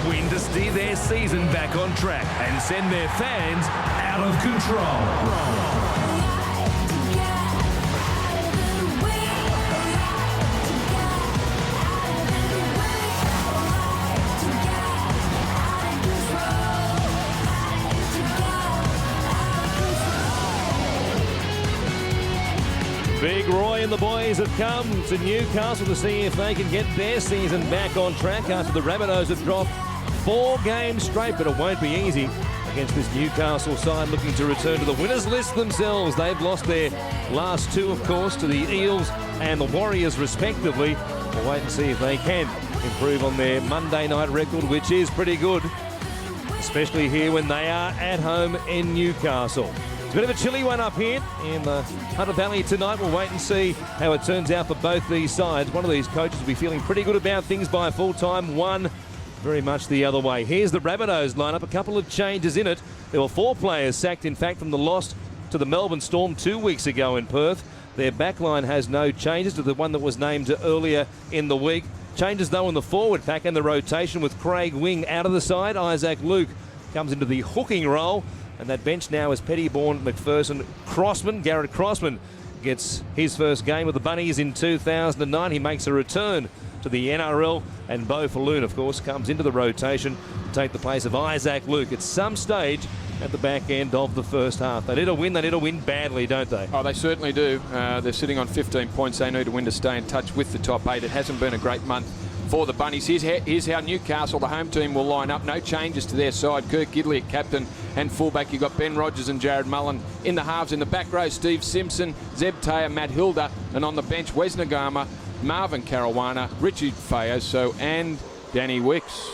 win to steer their season back on track and send their fans out of control. Big Roy and the boys have come to Newcastle to see if they can get their season back on track after the Rabbitohs have dropped 4 games straight, but it won't be easy against this Newcastle side looking to return to the winners list themselves. They've lost their last 2, of course, to the Eels and the Warriors respectively. We'll wait and see if they can improve on their Monday night record, which is pretty good, especially here when they are at home in Newcastle. It's a bit of a chilly one up here in the Hunter Valley tonight. We'll wait and see how it turns out for both these sides. One of these coaches will be feeling pretty good about things by full time. One very much the other way. Here's the Rabbitohs lineup. A couple of changes in it. There were 4 players sacked, in fact, from the loss to the Melbourne Storm 2 weeks ago in Perth. Their backline has no changes to the one that was named earlier in the week. Changes, though, in the forward pack and the rotation with Craig Wing out of the side. Isaac Luke comes into the hooking role. And that bench now is Pettybourne, McPherson, Crossman. Garrett Crossman gets his first game with the Bunnies in 2009. He makes a return to the NRL. And Beau Falloon, of course, comes into the rotation to take the place of Isaac Luke at some stage at the back end of the first half. They need a win. They need to win badly, don't they? Oh, they certainly do. They're sitting on 15 points. They need to win to stay in touch with the top 8. It hasn't been a great month for the Bunnies. Here's how Newcastle, the home team, will line up. No changes to their side. Kirk Gidley at captain and fullback. You've got Ben Rogers and Jared Mullen in the halves. In the back row, Steve Simpson, Zeb Taylor, Matt Hilda. And on the bench, Wes Nagama, Marvin Caruana, Richard Fayoso and Danny Wicks.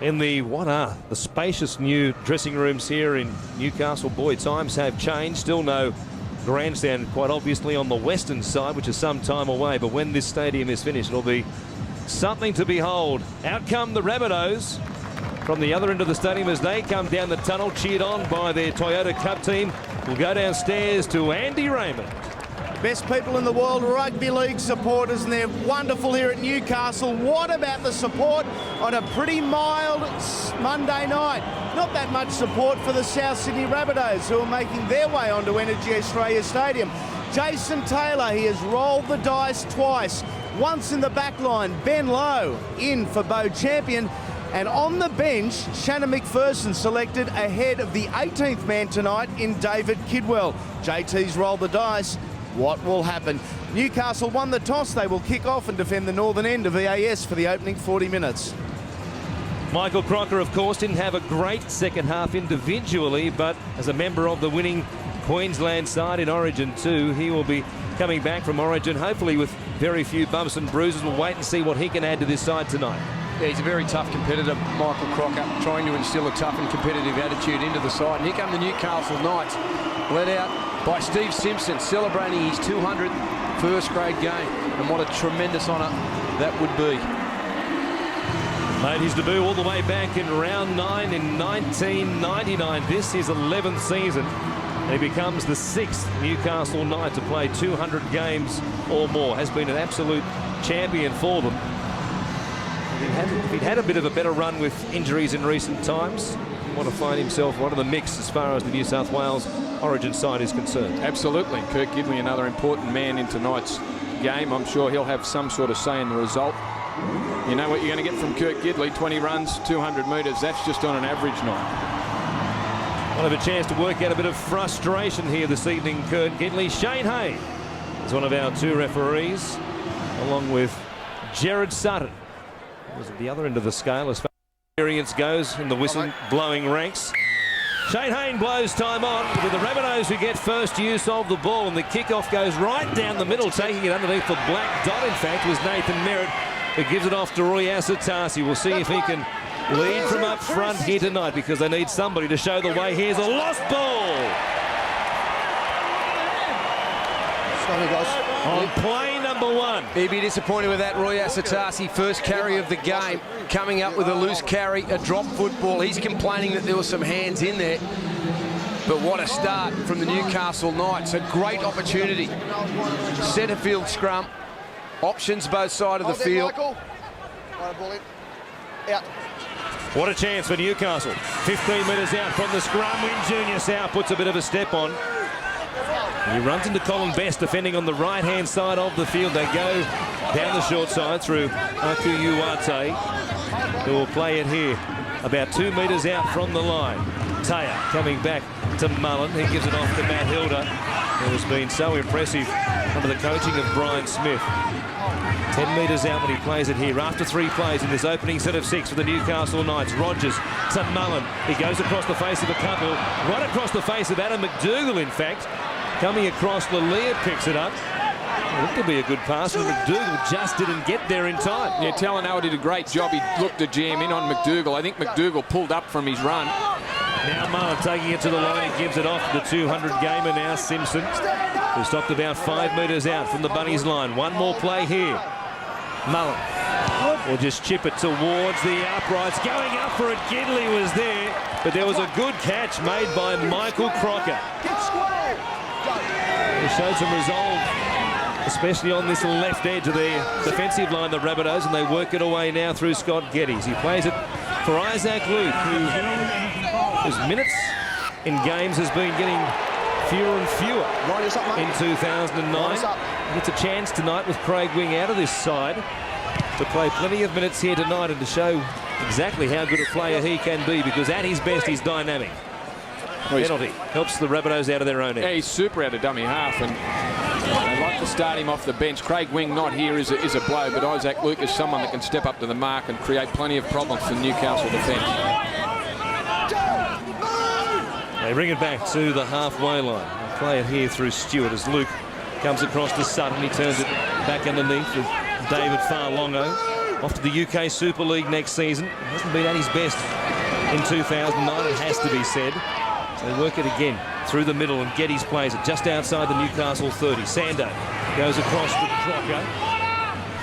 In the spacious new dressing rooms here in Newcastle. Boy, times have changed. Still no grandstand, quite obviously, on the western side, which is some time away. But when this stadium is finished, it'll be something to behold. Out come the Rabbitohs from the other end of the stadium as they come down the tunnel, cheered on by their Toyota Cup team. We'll go downstairs to Andy Raymond. Best people in the world, rugby league supporters, and they're wonderful here at Newcastle. What about the support on a pretty mild Monday night? Not that much support for the South Sydney Rabbitohs, who are making their way onto Energy Australia Stadium. Jason Taylor, he has rolled the dice twice. Once in the back line, Ben Lowe in for Beau Champion. And on the bench, Shannon McPherson selected ahead of the 18th man tonight in David Kidwell. JT's rolled the dice. What will happen? Newcastle won the toss. They will kick off and defend the northern end of EAS for the opening 40 minutes. Michael Crocker, of course, didn't have a great second half individually, but as a member of the winning Queensland side in Origin 2, he will be coming back from Origin, hopefully with very few bumps and bruises. We'll wait and see what he can add to this side tonight. Yeah, he's a very tough competitor, Michael Crocker, trying to instill a tough and competitive attitude into the side. And here come the Newcastle Knights, led out by Steve Simpson, celebrating his 200th first grade game. And what a tremendous honour that would be. Made his debut all the way back in round 9 in 1999. This is 11th season. He becomes the 6th Newcastle Knight to play 200 games or more. Has been an absolute champion for them. If he'd had a bit of a better run with injuries in recent times, he want to find himself one of the mix as far as the New South Wales Origin side is concerned. Absolutely. Kirk Gidley, another important man in tonight's game. I'm sure he'll have some sort of say in the result. You know what you're going to get from Kirk Gidley, 20 runs, 200 metres. That's just on an average night. We'll have a chance to work out a bit of frustration here this evening, Kirk Gidley. Shane Hay is one of our 2 referees, along with Jared Sutton. Was at the other end of the scale as far as experience goes in the whistle-blowing ranks. Shane Hayne blows time on with the Rabbitohs who get first use of the ball, and the kickoff goes right down the middle, taking it underneath the black dot, in fact, was Nathan Merritt, who gives it off to Roy Asatasi. We'll see if he can lead from up front here tonight, because they need somebody to show the way. Here's a lost ball. On play number 1. He'd be disappointed with that. Roy Asatasi, first carry of the game, coming up with a loose carry, a drop football. He's complaining that there were some hands in there. But what a start from the Newcastle Knights. A great opportunity. Centre field scrum. Options both sides of the field. What a chance for Newcastle. 15 metres out from the scrum. Win Junior South puts a bit of a step on. He runs into Colin Best defending on the right-hand side of the field. They go down the short side through Aku Uate, who will play it here about 2 metres out from the line. Taya coming back to Mullen. He gives it off to Matt Hilda, who has been so impressive under the coaching of Brian Smith. 10 metres out when he plays it here. After 3 plays in this opening set of 6 for the Newcastle Knights. Rogers to Mullen. He goes across the face of a couple. Right across the face of Adam McDougall, in fact. Coming across, Lalia picks it up. Well, that could be a good pass, but McDougall just didn't get there in time. Yeah, Talanoa did a great job. He looked to jam in on McDougall. I think McDougall pulled up from his run. Now Mullen taking it to the line. He gives it off to the 200 gamer now, Simpson, who stopped about 5 metres out from the Bunnies line. One more play here. Mullen will just chip it towards the uprights. Going up for it, Gidley was there, but there was a good catch made by Michael Crocker. He showed some resolve, especially on this left edge of their defensive line, the Rabbitohs, and they work it away now through Scott Geddes. He plays it for Isaac Luke, whose minutes in games has been getting fewer and fewer in 2009. He gets a chance tonight with Craig Wing out of this side to play plenty of minutes here tonight and to show exactly how good a player he can be, because at his best he's dynamic. Penalty helps the Rabbitohs out of their own end. Yeah, he's super out of dummy half, and they like to start him off the bench. Craig Wing not here is a blow, but Isaac Luke is someone that can step up to the mark and create plenty of problems for Newcastle defence. They bring it back to the halfway line. They play it here through Stewart as Luke comes across to Sutton. He turns it back underneath with David Farlongo. Off to the UK Super League next season. He hasn't been at his best in 2009, it has to be said. So they work it again through the middle, and Geddes plays it just outside the Newcastle 30. Sando goes across to Crocker.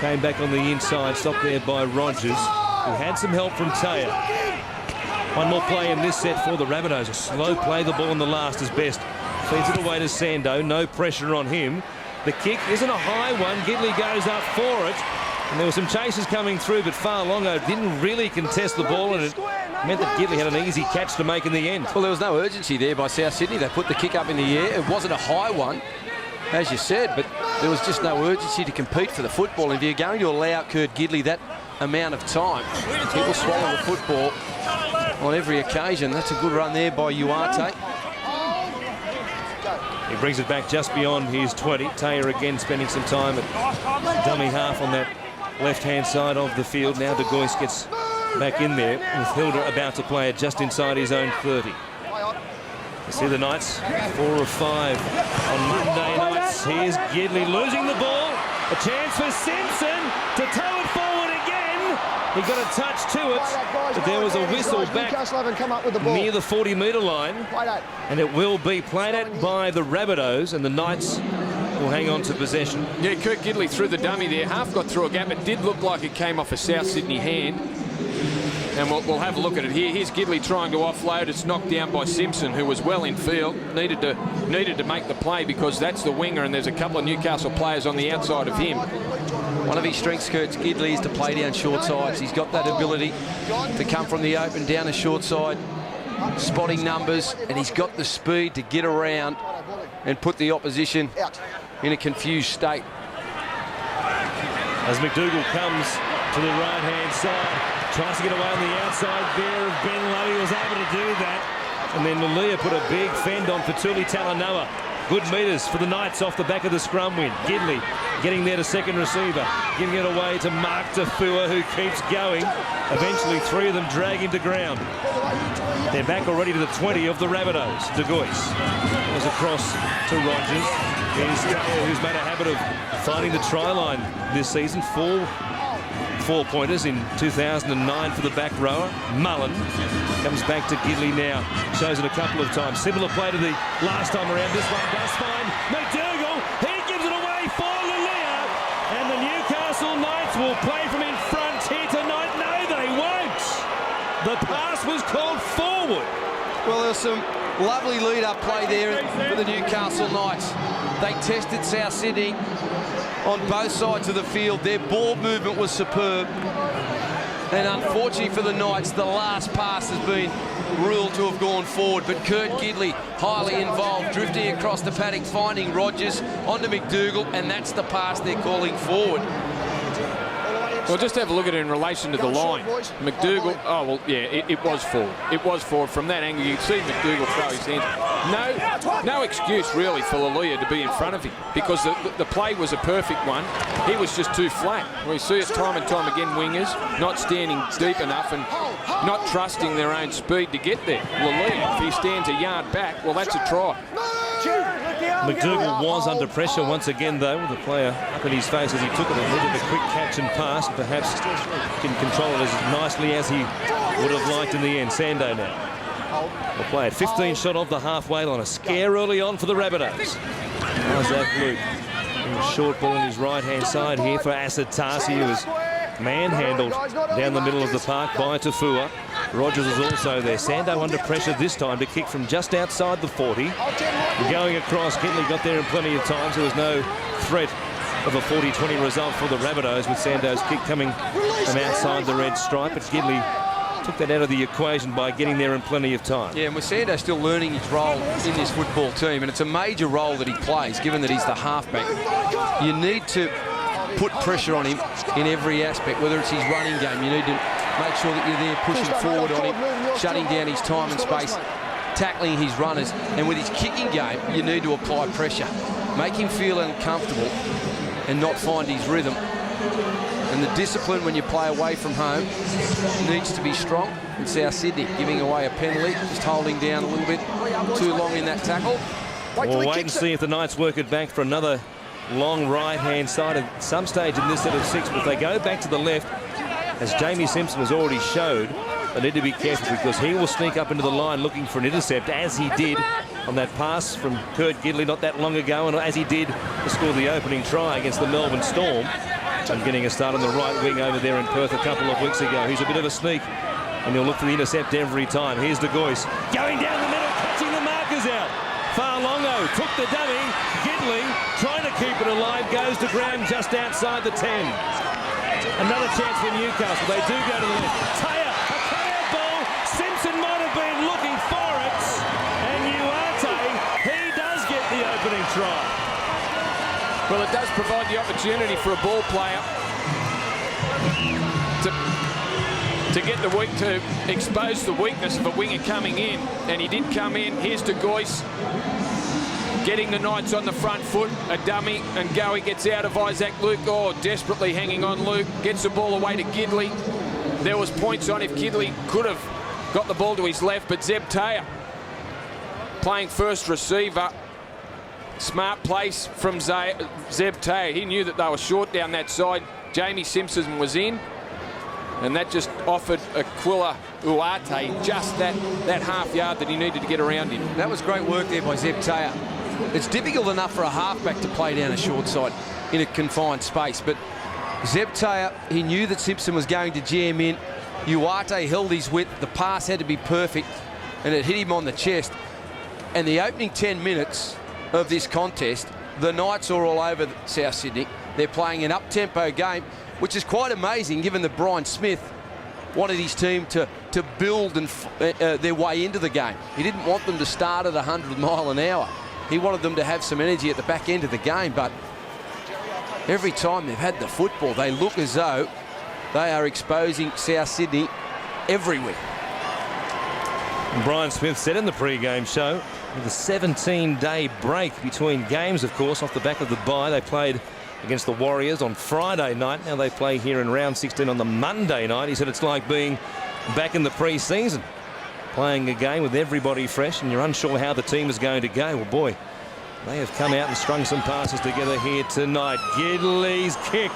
Came back on the inside, stopped there by Rogers, who had some help from Taya. One more play in this set for the Rabbitohs. A slow play, the ball in the last is best. Feeds it away to Sando, no pressure on him. The kick isn't a high one. Gidley goes up for it. And there were some chases coming through, but Farlongo didn't really contest the ball, and it meant that Gidley had an easy catch to make in the end. Well, there was no urgency there by South Sydney. They put the kick up in the air. It wasn't a high one, as you said, but there was just no urgency to compete for the football. And if you're going to allow Kurt Gidley that amount of time, he will swallow the football on every occasion. That's a good run there by Uate. He brings it back just beyond his 20. Taylor again spending some time at dummy half on that left-hand side of the field. Now De Gois gets back in there with Hilda about to play it just inside his own 30. You see the Knights 4 of 5 on Monday nights. Here's Gidley losing the ball. A chance for Simpson to tow it forward again. He got a touch to it, but there was a whistle back near the 40-metre line, and it will be played at by the Rabbitohs, and the Knights will hang on to possession. Yeah, Kurt Gidley through the dummy there. Half got through a gap. It did look like it came off a South Sydney hand. And we'll have a look at it here. Here's Gidley trying to offload. It's knocked down by Simpson, who was well in field. Needed to make the play because that's the winger, and there's a couple of Newcastle players on the outside of him. One of his strengths, Kurt Gidley, is to play down short sides. He's got that ability to come from the open down the short side, spotting numbers, and he's got the speed to get around and put the opposition in a confused state. As McDougall comes to the right-hand side, tries to get away on the outside there of Ben Lowe. He was able to do that. And then Malia put a big fend on Fatuli Talanoa. Good metres for the Knights off the back of the scrum win. Gidley getting there to second receiver, giving it away to Mark Tafua, who keeps going. Eventually 3 of them drag him to ground. They're back already to the 20 of the Rabbitohs. De Gois goes across to Rogers. Here's Taylor, who's made a habit of finding the try line this season. 4-pointers in 2009 for the back rower. Mullen comes back to Gidley now. Shows it a couple of times. Similar play to the last time around. This one does find McDougall. He gives it away for Lalia. And the Newcastle Knights will play from in front here tonight. No, they won't. The pass was called forward. Well, there was some lovely lead-up play there for the Newcastle Knights. They tested South Sydney on both sides of the field. Their ball movement was superb. And unfortunately for the Knights, the last pass has been ruled to have gone forward. But Kurt Gidley, highly involved, drifting across the paddock, finding Rogers onto McDougall, and that's the pass they're calling forward. Well, just have a look at it in relation to the line. McDougall, oh, well, yeah, it was forward. It was forward. From that angle, you see McDougall throw his hands. No excuse, really, for Lalia to be in front of him, because the play was a perfect one. He was just too flat. We see it time and time again, wingers not standing deep enough and not trusting their own speed to get there. Lalia, if he stands a yard back, well, that's a try. McDougall was under pressure once again, though, with the player up in his face as he took it and needed a quick catch and pass. Perhaps didn't control it as nicely as he would have liked in the end. Sando now will play it. 15 shot off the halfway line. A scare early on for the Rabbitohs. Isaac Luke. Short ball on his right-hand side here for Asad Tarsi, who was manhandled down the middle of the park by Tafua. Rogers is also there. Sando under pressure this time to kick from just outside the 40. Going across, Gidley got there in plenty of time, so there was no threat of a 40-20 result for the Rabbitohs, with Sando's kick coming from outside the red stripe. But Gidley took that out of the equation by getting there in plenty of time. Yeah, and with Sando still learning his role in this football team, and it's a major role that he plays, given that he's the halfback. You need to put pressure on him in every aspect, whether it's his running game. You need to make sure that you're there pushing forward on him, shutting down his time and space, tackling his runners. And with his kicking game, you need to apply pressure. Make him feel uncomfortable and not find his rhythm. And the discipline when you play away from home needs to be strong. In South Sydney, giving away a penalty, just holding down a little bit too long in that tackle. We'll wait and see if the Knights work it back for another long right-hand side at some stage in this set of 6. But if they go back to the left, as Jamie Simpson has already showed, they need to be careful, because he will sneak up into the line looking for an intercept, as he did on that pass from Kurt Gidley not that long ago, and as he did to score the opening try against the Melbourne Storm, and getting a start on the right wing over there in Perth a couple of weeks ago. He's a bit of a sneak, and he'll look for the intercept every time. Here's De Gois going down the middle, catching the markers out. Farlongo took the dummy. Gidley trying to keep it alive, goes to ground just outside the 10. Another chance for Newcastle. They do go to the left. Taya, a cutout ball. Simpson might have been looking for it. And Uarte, he does get the opening try. Well, it does provide the opportunity for a ball player to get the weak, to expose the weakness of a winger coming in. And he did come in. Here's De Gois getting the Knights on the front foot. A dummy, and Goey gets out of Isaac Luke. Oh, desperately hanging on Luke. Gets the ball away to Gidley. There was points on if Gidley could have got the ball to his left, but Zeb Taya playing first receiver. Smart place from Zeb Taya. He knew that they were short down that side. Jamie Simpson was in, and that just offered Aquila Uarte just that half yard that he needed to get around him. That was great work there by Zeb Taya. It's difficult enough for a halfback to play down a short side in a confined space, but Zeb Taya, he knew that Simpson was going to jam in. Uarte held his width. The pass had to be perfect, and it hit him on the chest. And the opening 10 minutes of this contest, the Knights are all over South Sydney. They're playing an up-tempo game, which is quite amazing given that Brian Smith wanted his team to build and their way into the game. He didn't want them to start at 100 mile an hour. He wanted them to have some energy at the back end of the game, but every time they've had the football, they look as though they are exposing South Sydney everywhere. And Brian Smith said in the pre-game show, with a 17-day break between games, of course, off the back of the bye. They played against the Warriors on Friday night. Now they play here in round 16 on the Monday night. He said it's like being back in the pre-season, playing a game with everybody fresh, and you're unsure how the team is going to go. Well, boy, they have come out and strung some passes together here tonight. Gidley's kick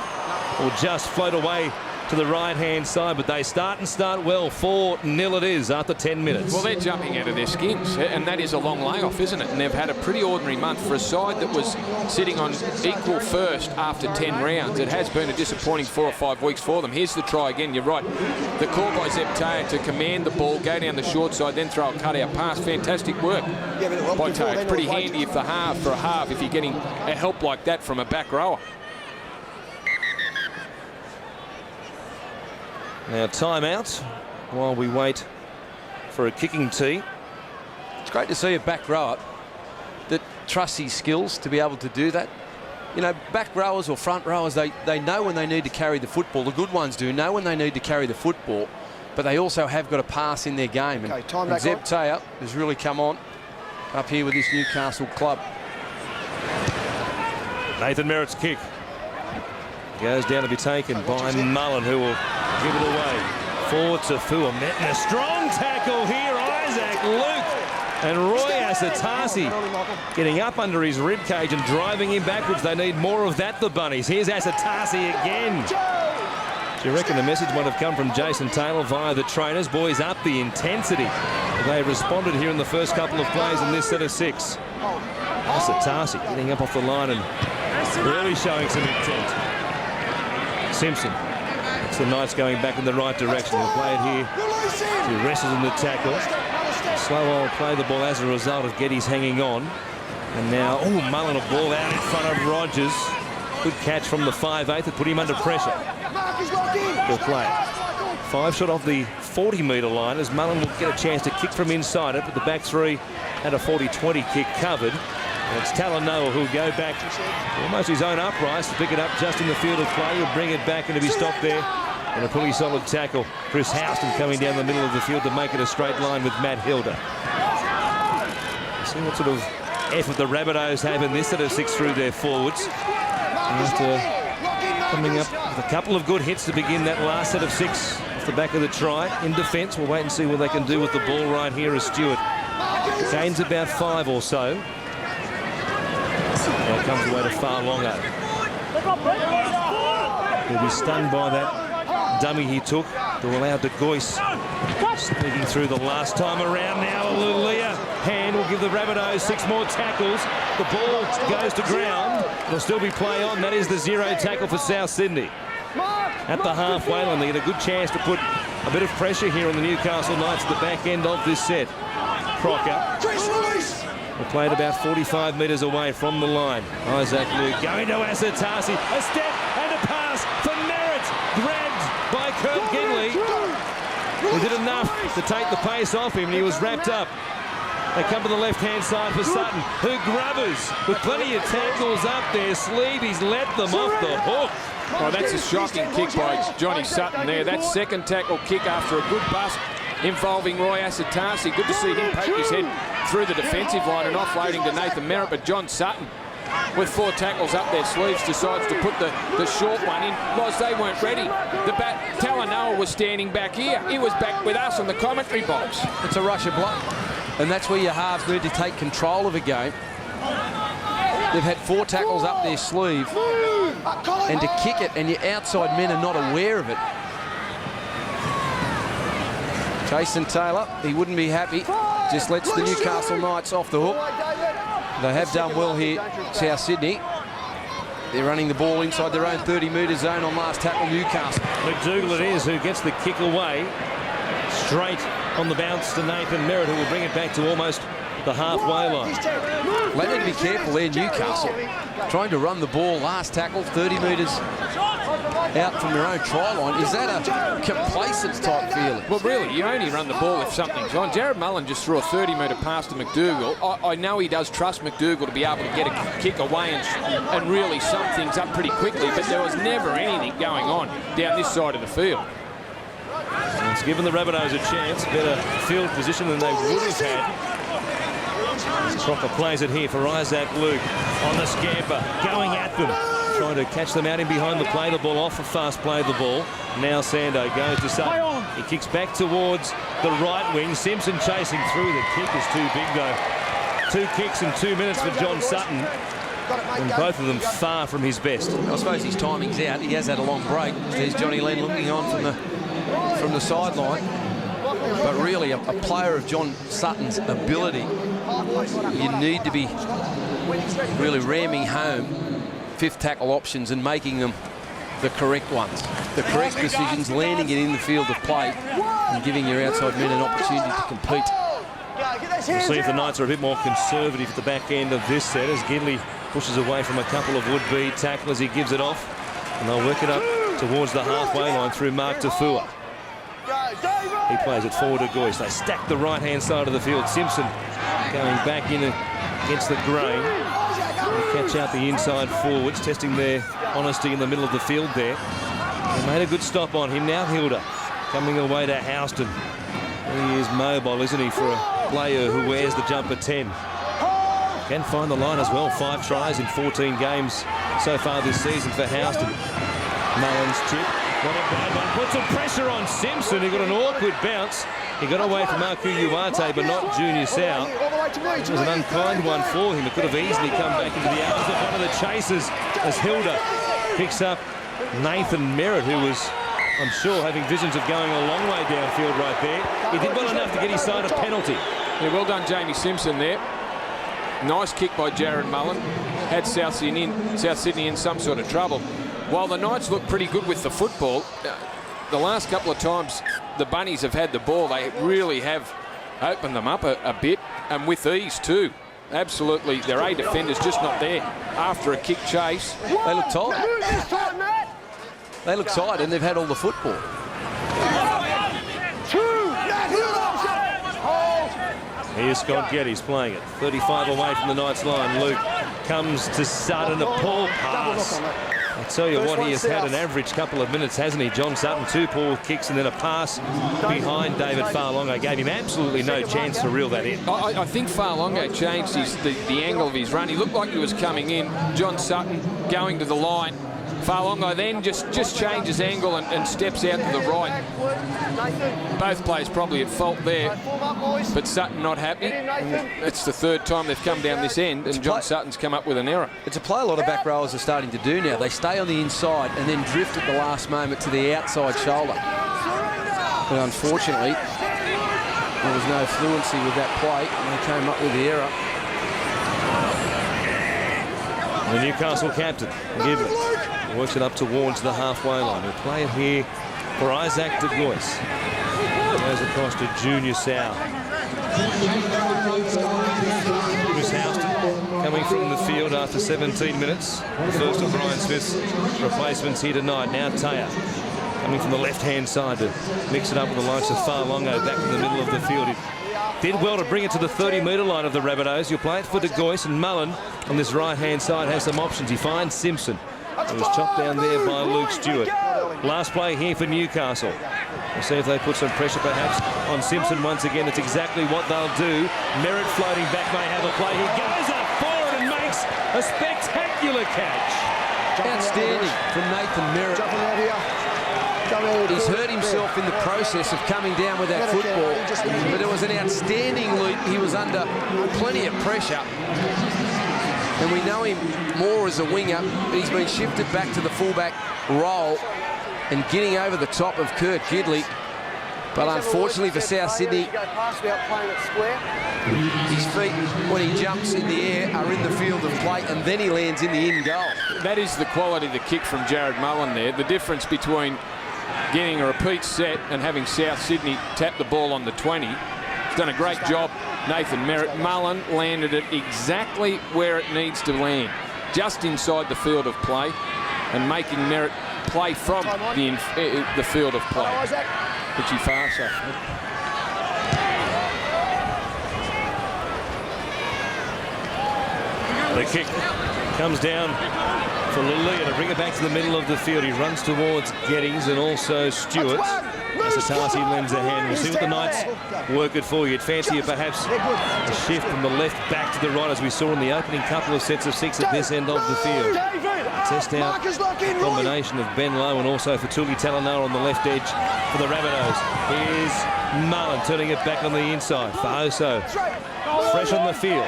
will just float away to the right-hand side, but they start well. 4-0 it is after 10 minutes. Well, they're jumping out of their skins, and that is a long layoff, isn't it? And they've had a pretty ordinary month for a side that was sitting on equal first after 10 rounds. It has been a disappointing 4 or 5 weeks for them. Here's the try again. You're right. The call by Zeb Taya to command the ball, go down the short side, then throw a cutout pass. Fantastic work by Taya. It's pretty handy for a half if you're getting a help like that from a back rower. Now timeout while we wait for a kicking tee. It's great to see a back rower that trusts his skills to be able to do that. You know, back rowers or front rowers, they know when they need to carry the football. The good ones do know when they need to carry the football, but they also have got a pass in their game. And Zeb Taylor has really come on up here with this Newcastle club. Nathan Merritt's kick goes down to be taken by Mullen, who will give it away. Forward to Fua. Met in a strong tackle here. Isaac Luke and Roy Asatasi getting up under his ribcage and driving him backwards. They need more of that, the Bunnies. Here's Asatasi again. Do you reckon the message might have come from Jason Taylor via the trainers? Boys, up the intensity. They responded here in the first couple of plays in this set of 6. Asatasi getting up off the line and really showing some intent. Simpson. It's the Knights going back in the right direction. We'll play it here. He wrestles in the tackle. Slow old play the ball as a result of Geddes hanging on. And now, Mullen a ball out in front of Rogers. Good catch from the 5'8" that put him under pressure. Good play. 5 shot off the 40-metre line as Mullen will get a chance to kick from inside it, but the back 3 had a 40-20 kick covered. And it's Talanoa who'll go back almost his own uprise to pick it up just in the field of play. He'll bring it back and to be stopped there. And a pretty solid tackle. Chris Houston coming down the middle of the field to make it a straight line with Matt Hilda. See what sort of effort the Rabbitohs have in this set of 6 through their forwards. After coming up with a couple of good hits to begin that last set of 6 off the back of the try. In defence, we'll wait and see what they can do with the ball right here as Stewart gains about 5 or so. Now comes away to far longer. He'll be stunned by that dummy he took to allow De Goyce sneaking through the last time around. Now Alulia hand will give the Rabbitohs 6 more tackles. The ball goes to ground. There'll still be play on. That is the 0 tackle for South Sydney. At the halfway line, they get a good chance to put a bit of pressure here on the Newcastle Knights at the back end of this set. Crocker will play it about 45 metres away from the line. Isaac Luke going to Asatasi. A step and a pass for Merritt. Grabbed by Kurt Gidley. He did enough to take the pace off him and he was wrapped up. They come to the left-hand side for Sutton, who grubbers with plenty of tackles up their sleeve. He's let them off the hook. Oh, that's a shocking kick by Johnny Sutton there. That second tackle kick after a good bust involving Roy Asatasi. Good to see him poke his head through the defensive line and offloading to Nathan Merritt. But John Sutton, with 4 tackles up their sleeves, decides to put the short one in. Whilst they weren't ready, Talanoa was standing back here. He was back with us on the commentary box. It's a rush of blood. And that's where your halves need to take control of a game. They've had 4 tackles up their sleeve. And to kick it, and your outside men are not aware of it. Jason Taylor, he wouldn't be happy. Just lets the Newcastle Knights off the hook. They have done well here, South Sydney. They're running the ball inside their own 30-metre zone on last tackle, Newcastle. McDougall it is who gets the kick away. Straight on the bounce to Nathan Merritt, who will bring it back to almost the halfway line. They need to be careful there, Newcastle. Trying to run the ball, last tackle, 30 metres out from their own try line. Is that a complacent type feeling? Well, really, you only run the ball if something's on. Jared Mullen just threw a 30-metre pass to McDougall. I know he does trust McDougall to be able to get a kick away and really sum things up pretty quickly, but there was never anything going on down this side of the field. It's given the Rabbitohs a chance, better field position than they would have had. Crocker plays it here for Isaac Luke on the scamper, going at them, trying to catch them out in behind the play the ball off, a fast play the ball. Now Sando goes to Sutton. He kicks back towards the right wing. Simpson chasing through. The kick is too big though. 2 kicks in 2 minutes for John Sutton, and both of them far from his best. I suppose his timing's out. He has had a long break. There's Johnny Len looking on from the sideline. But really, a player of John Sutton's ability, you need to be really ramming home 5th tackle options and making them the correct ones. The correct decisions, landing it in the field of play and giving your outside men an opportunity to compete. We'll see if the Knights are a bit more conservative at the back end of this set as Gidley pushes away from a couple of would-be tacklers. He gives it off and they'll work it up towards the halfway line through Mark Tafua. He plays it forward to Goyce. They stack the right-hand side of the field. Simpson going back in against the grain. They catch out the inside forwards, testing their honesty in the middle of the field there. They made a good stop on him. Now Hilda coming away to Houston. He is mobile, isn't he, for a player who wears the jumper 10. Can find the line as well. 5 tries in 14 games so far this season for Houston. Mullen's tip. Not a bad one. Put some pressure on Simpson. He got an awkward bounce. He got away from Aku Uate, but not Junior Sau. It was an unkind one for him. It could have easily come back into the arms of one of the chasers as Hilda picks up Nathan Merritt, who was, I'm sure, having visions of going a long way downfield right there. He did well enough to get his side a penalty. Yeah, well done, Jamie Simpson there. Nice kick by Jared Mullen. Had South Sydney in some sort of trouble. While the Knights look pretty good with the football, the last couple of times the Bunnies have had the ball, they really have opened them up a bit, and with ease too. Absolutely, their A defenders just not there after a kick chase. They look tired. They look tired, and they've had all the football. Here's Scott Geddes playing it. 35 away from the Knights line. Luke comes to Sutton. A poor pass. I tell you what, he has had an average couple of minutes, hasn't he? John Sutton, 2 poor kicks and then a pass behind David Farlongo. Gave him absolutely no chance to reel that in. I think Farlongo changed the angle of his run. He looked like he was coming in. John Sutton going to the line. Farlongo then just changes angle and steps out to the right. Both players probably at fault there, but Sutton not happy. It's the 3rd time they've come down this end, and John Sutton's come up with an error. It's a play a lot of back rowers are starting to do now. They stay on the inside and then drift at the last moment to the outside shoulder. But unfortunately, there was no fluency with that play, and they came up with the error. The Newcastle captain, Gibbons, works it up towards the halfway line. We'll play it here for Isaac de Goyce. Goes across to Junior Sau. Chris Houston coming from the field after 17 minutes. The first of Brian Smith's replacements here tonight. Now Taya coming from the left-hand side to mix it up with the likes of Farlongo back in the middle of the field. Did well to bring it to the 30-metre line of the Rabbitohs. You'll play it for de Goyce, and Mullen on this right-hand side has some options. He finds Simpson. It was chopped down there by Luke Stewart. Last play here for Newcastle. We'll see if they put some pressure perhaps on Simpson once again. That's exactly what they'll do. Merritt floating back may have a play. He goes up forward and makes a spectacular catch. Outstanding from Nathan Merritt. He's hurt himself in the process of coming down with that football, but it was an outstanding leap. He was under plenty of pressure, and we know him more as a winger. He's been shifted back to the fullback role and getting over the top of Kurt Gidley. But unfortunately for South Sydney, his feet, when he jumps in the air, are in the field of play, and then he lands in the in goal. That is the quality of the kick from Jared Mullen there. The difference between getting a repeat set and having South Sydney tap the ball on the 20. He's done a great job, Nathan Merritt. Mullen landed it exactly where it needs to land, just inside the field of play, and making Merritt play from the field of play. Richie Farsa. The kick comes down for Lilia to bring it back to the middle of the field. He runs towards Geddes and also Stewart. Asatasi lends a hand. We'll see what the Knights work it for. You'd fancy it perhaps a shift from the left back to the right, as we saw in the opening couple of sets of 6 at this end of the field. Test out a combination of Ben Lowe and also Fatuli Talanoa on the left edge for the Rabbitohs. Here's Mullen turning it back on the inside. Fa'oso fresh on the field.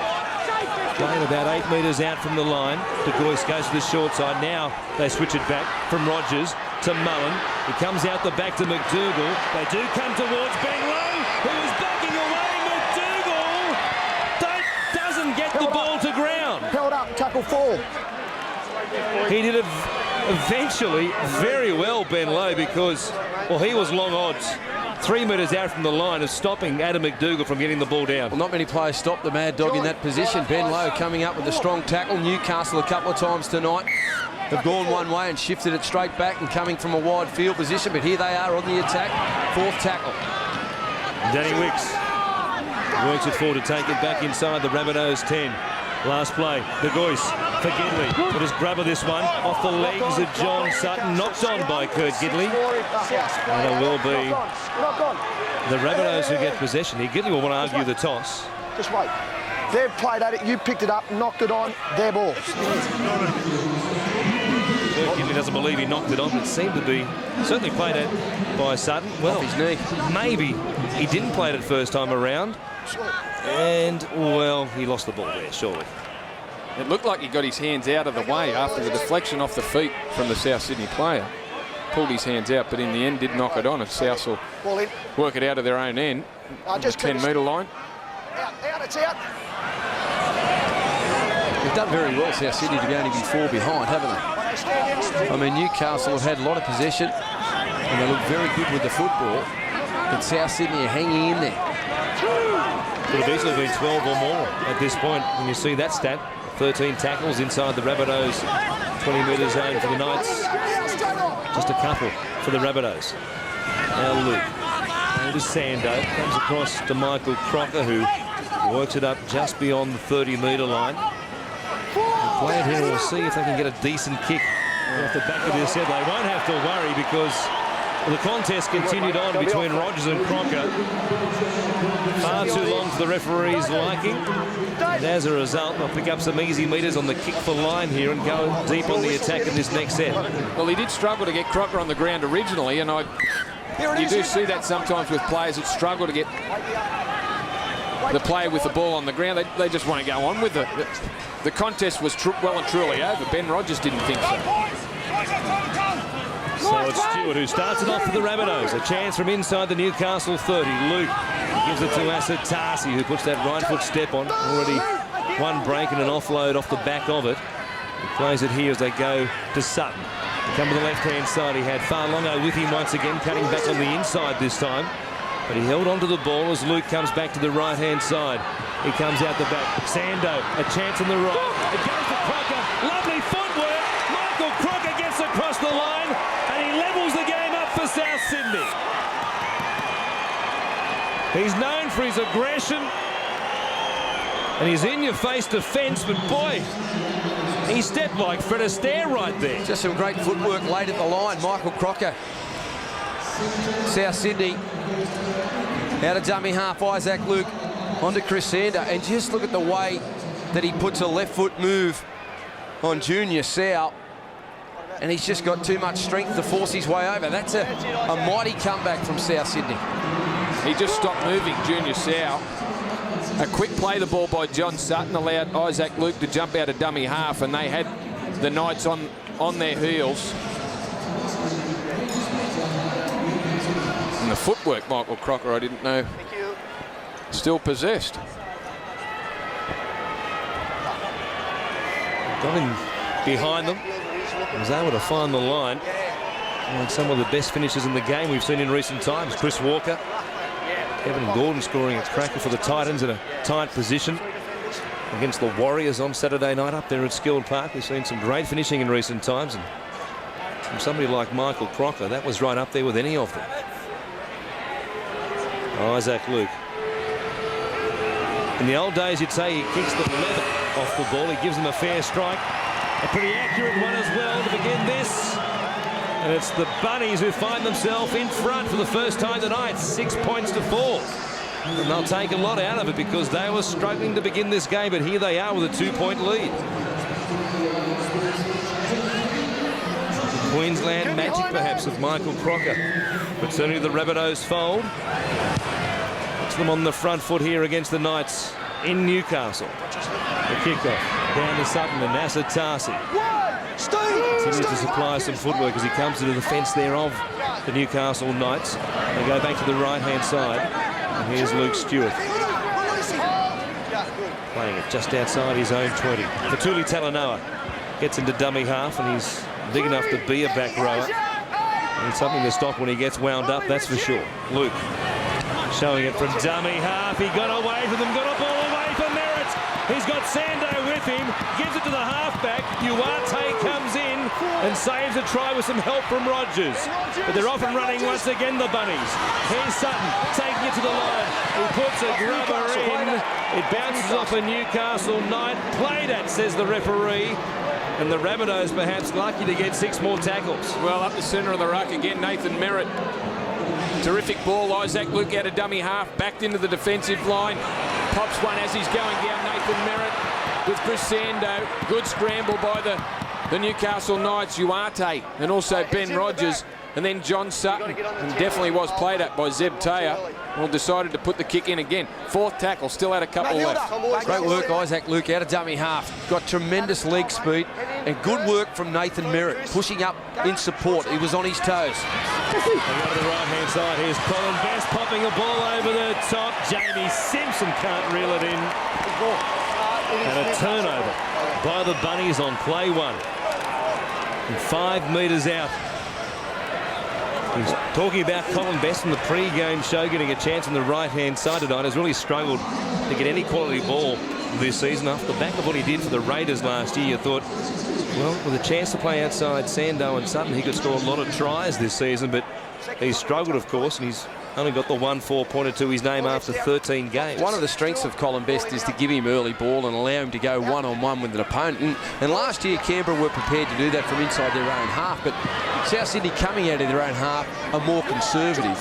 Playing about 8 metres out from the line. De Goyce goes to the short side. Now they switch it back from Rogers to Mullen. He comes out the back to McDougall. They do come towards Ben Lowe, who is backing away. McDougall doesn't get the ball to ground. Held up, tackle fall. He did it eventually very well, Ben Lowe, because, well, he was long odds 3 metres out from the line of stopping Adam McDougall from getting the ball down. Well, not many players stop the Mad Dog in that position. Ben Lowe coming up with a strong tackle. Newcastle a couple of times tonight have gone one way and shifted it straight back and coming from a wide field position, but here they are on the attack. 4th tackle. Danny Wicks works it forward to take it back inside the Rabbitohs 10. Last play, the Goyce for Gidley. We'll just grabber this one off the legs of John Sutton, knocked on by Kurt Gidley. And it will be the Rabbitohs who get possession here. Gidley will want to argue the toss. Just wait. They've played at it, you picked it up, knocked it on, their ball. Kurt Gidley doesn't believe he knocked it on, but it seemed to be certainly played at by Sutton. Well, off his knee. Maybe he didn't play it the first time around. And, well, he lost the ball there, surely. It looked like he got his hands out of the way after the deflection off the feet from the South Sydney player. Pulled his hands out, but in the end did knock it on. And South will work it out of their own end. Just 10-metre line. Out, it's out. They've done very well, South Sydney, to be only be 4 behind, haven't they? I mean, Newcastle have had a lot of possession and they look very good with the football, but South Sydney are hanging in there. Could have easily been 12 or more at this point when you see that stat. 13 tackles inside the Rabbitohs 20-metre zone for the Knights. Just a couple for the Rabbitohs. Now Luke. Over to Sando. Comes across to Michael Crocker, who works it up just beyond the 30-metre line. Play it here, we'll see if they can get a decent kick off the back of this head. They won't have to worry because the contest continued on between Rogers and Crocker. Far too long for the referee's liking. And as a result, they'll pick up some easy metres on the kick for line here and go deep on the attack in this next set. Well, he did struggle to get Crocker on the ground originally, and you do see that sometimes with players that struggle to get the player with the ball on the ground. They just want to go on with it. The contest was well and truly over. Ben Rogers didn't think so. So it's Stewart who starts it off for the Rabbitohs. A chance from inside the Newcastle 30. Luke gives it to Asatasi, who puts that right foot step on. Already one break and an offload off the back of it. He plays it here as they go to Sutton. They come to the left-hand side. He had Farlongo with him once again, cutting back on the inside this time. But he held onto the ball as Luke comes back to the right-hand side. He comes out the back. Sando, a chance on the right. It goes to Crocker. Lovely footwork. Michael Crocker gets across the line and he levels the game up for South Sydney. He's known for his aggression and his in-your-face defence, but boy, he stepped like Fred Astaire right there. Just some great footwork late at the line. Michael Crocker. South Sydney out of dummy half. Isaac Luke onto Chris Sander, and just look at the way that he puts a left foot move on Junior Sau, and he's just got too much strength to force his way over. That's a mighty comeback from South Sydney. He just stopped moving, Junior Sau. A quick play the ball by John Sutton allowed Isaac Luke to jump out of dummy half, and they had the Knights on their heels. And the footwork, Michael Crocker, I didn't know, still possessed. Got him behind them. Was able to find the line. One of some of the best finishes in the game we've seen in recent times. Chris Walker. Kevin Gordon scoring a cracker for the Titans in a tight position against the Warriors on Saturday night up there at Skilled Park. We've seen some great finishing in recent times. And from somebody like Michael Crocker, that was right up there with any of them. Isaac Luke. In the old days, you'd say he kicks the leather off the ball. He gives them a fair strike. A pretty accurate one as well to begin this. And it's the Bunnies who find themselves in front for the first time tonight, 6 points to 4. And they'll take a lot out of it because they were struggling to begin this game, but here they are with a 2-point lead. Queensland magic, perhaps, of Michael Crocker. Returning to the Rabbitohs fold. Puts them on the front foot here against the Knights in Newcastle. The kickoff down to Sutton and Asatasi. Continues to supply some footwork as he comes to the defence there of the Newcastle Knights. They go back to the right-hand side. And here's Luke Stewart. Playing it just outside his own 20. Fatuli Talanoa gets into dummy half and he's big enough to be a back rower. It's something to stop when he gets wound up, that's for sure. Luke showing it from dummy half. He got away from them, got a ball away for Merritt. He's got Sando with him, gives it to the halfback. Uarte comes in and saves a try with some help from Rogers. But they're off and running once again, the Bunnies. Here's Sutton taking it to the line. He puts a grubber in. It bounces off a Newcastle Knight. Played at, says the referee. And the Rabbitohs perhaps lucky to get 6 more tackles. Well, up the centre of the ruck again, Nathan Merritt. Terrific ball. Isaac Luke out of dummy half, backed into the defensive line. Pops one as he's going down, Nathan Merritt with Chris Sando. Good scramble by the Newcastle Knights, Uarte, and also Ben Rogers. And then John Sutton, and definitely was played at by Zeb Taylor. Well, decided to put the kick in again. 4th tackle, still had a couple left. Great work, Isaac Luke, out of dummy half. Got tremendous leg speed and good work from Nathan Merritt, pushing up in support. He was on his toes. They go to the right-hand side. Here's Colin Best popping a ball over the top. Jamie Simpson can't reel it in. And a turnover by the Bunnies on play 1. And 5 metres out. He's talking about Colin Best in the pre-game show, getting a chance on the right-hand side tonight. Has really struggled to get any quality ball this season. Off the back of what he did for the Raiders last year, you thought, well, with a chance to play outside Sando and Sutton, he could score a lot of tries this season, but he's struggled, of course, and he's only got the 1 4-pointer to his name after 13 games. One of the strengths of Colin Best is to give him early ball and allow him to go one-on-one with an opponent. And last year, Canberra were prepared to do that from inside their own half, but South Sydney coming out of their own half are more conservative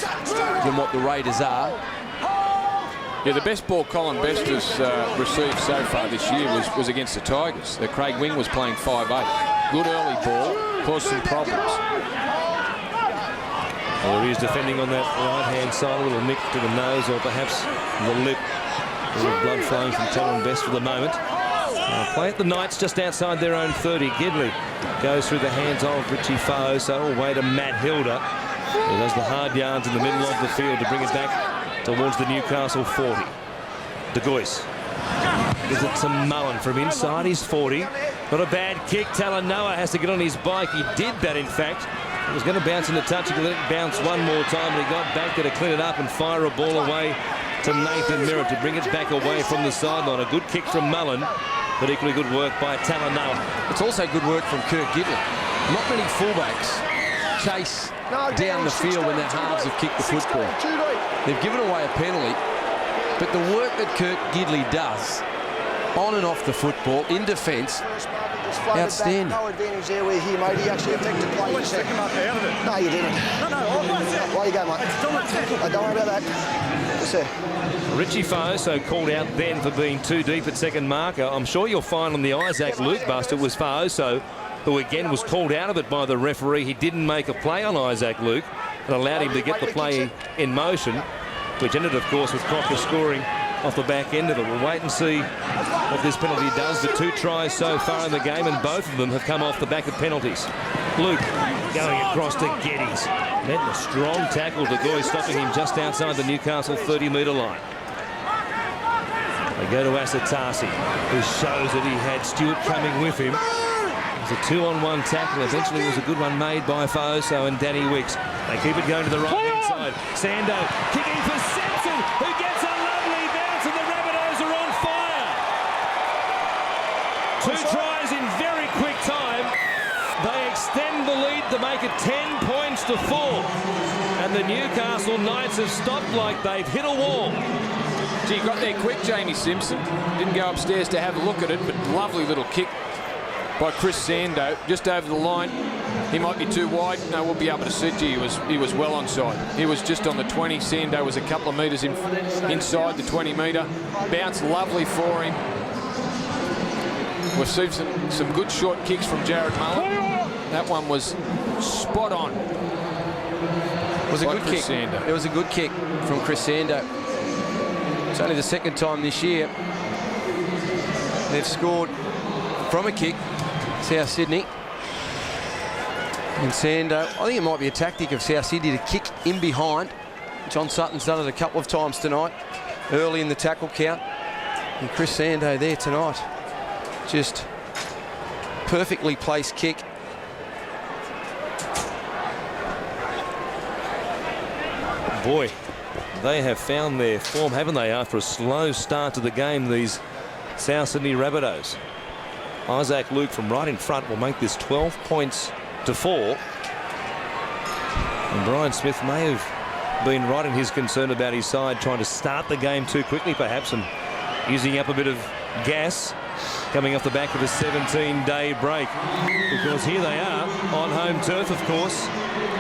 than what the Raiders are. Yeah, the best ball Colin Best has received so far this year was against the Tigers. Craig Wing was playing 5'8". Good early ball, caused some problems. Well, he is defending on that right-hand side, a little nick to the nose or perhaps the lip. A little blood flowing from Colin Best for the moment. Play at the Knights just outside their own 30. Gidley goes through the hands of Richie Fa'oso, all the way to Matt Hilda. He does the hard yards in the middle of the field to bring it back towards the Newcastle 40. De Goyce gives it to Mullen from inside his 40. Not a bad kick. Talanoa has to get on his bike. He did that, in fact. He was going to bounce into touch. He could let it bounce one more time, but he got back there to clean it up and fire a ball away to Nathan Merritt to bring it back away from the sideline. A good kick from Mullen, but equally good work by Talanoa. It's also good work from Kurt Gidley. Not many fullbacks chase down the field when their halves have kicked the football. They've given away a penalty, but the work that Kurt Gidley does on and off the football in defence, outstanding. No advantage there where he made. He actually affected play. Let's take him up out of it. No, you didn't. No, Why you go, mate? Don't worry about that. Yes, sir. Richie Fa'oso called out then for being too deep at second marker. I'm sure you'll find on the Isaac Luke bust it was Fa'oso who again was called out of it by the referee. He didn't make a play on Isaac Luke and allowed him to get the play in motion, which ended, of course, with Crocker scoring off the back end of it. We'll wait and see what this penalty does. The 2 tries so far in the game, and both of them have come off the back of penalties. Luke going across to Geddes. Then a strong tackle to Goy, stopping him just outside the Newcastle 30-metre line. They go to Asatasi, who shows that he had Stewart coming with him. It was a 2-on-1 tackle. Eventually it was a good one made by Fa'oso and Danny Wicks. They keep it going to the right-hand side. Sando kicking for Simpson, who gets a lovely bounce, and the Rabbitohs are on fire. 2 tries in very quick time. They extend the lead to make it 10 points to 4. And the Newcastle Knights have stopped like they've hit a wall. Gee, got there quick, Jamie Simpson. Didn't go upstairs to have a look at it, but lovely little kick by Chris Sando, just over the line. He might be too wide. No, we'll be able to see. Gee, he was well onside. He was just on the 20. Sando was a couple of metres inside the 20-metre. Bounce lovely for him. We've seen some good short kicks from Jared Mullen. That one was spot on. It was a good kick. Sando. It was a good kick from Chris Sando. It's only the second time this year they've scored from a kick, South Sydney. And Sando, I think it might be a tactic of South Sydney to kick in behind. John Sutton's done it a couple of times tonight, early in the tackle count. And Chris Sando there tonight. Just perfectly placed kick. boy, they have found their form, haven't they, after a slow start to the game, these South Sydney Rabbitohs. Isaac Luke from right in front will make this 12 points to 4. And Brian Smith may have been right in his concern about his side trying to start the game too quickly, perhaps, and using up a bit of gas coming off the back of a 17-day break. Because here they are on home turf, of course,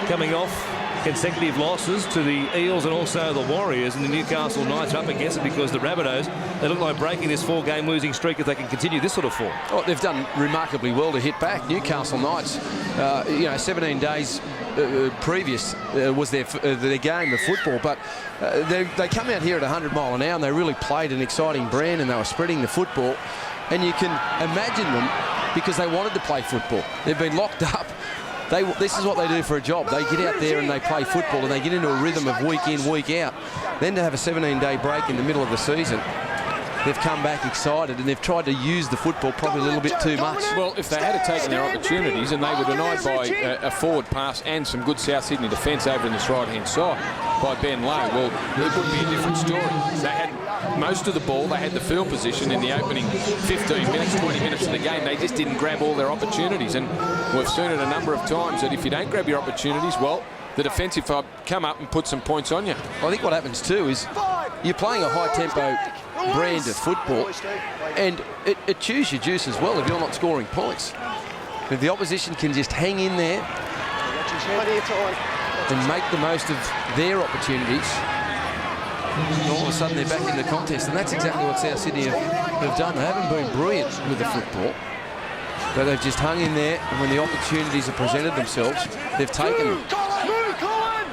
coming off consecutive losses to the Eels and also the Warriors, and the Newcastle Knights are up against it because the Rabbitohs, they look like breaking this 4-game losing streak if they can continue this sort of form. Oh, they've done remarkably well to hit back. Newcastle Knights, 17 days previous was their game of football, but they come out here at 100 mile an hour and they really played an exciting brand and they were spreading the football, and you can imagine them because they wanted to play football. They've been locked up. This is what they do for a job. They get out there and they play football and they get into a rhythm of week in, week out. Then to have a 17-day break in the middle of the season, they've come back excited and they've tried to use the football probably a little bit too much. Well, if they had taken their opportunities and they were denied by a forward pass and some good South Sydney defence over in this right-hand side by Ben Lowe, well, it would be a different story. They had most of the ball, they had the field position in the opening 15 minutes, 20 minutes of the game. They just didn't grab all their opportunities, and we've seen it a number of times that if you don't grab your opportunities, well, the defensive club come up and put some points on you. I think what happens too is you're playing a high-tempo brand of football, and it chews your juice as well if you're not scoring points. If the opposition can just hang in there and make the most of their opportunities, and all of a sudden they're back in the contest, and that's exactly what South Sydney have done. They haven't been brilliant with the football, but they've just hung in there, and when the opportunities have presented themselves, they've taken them.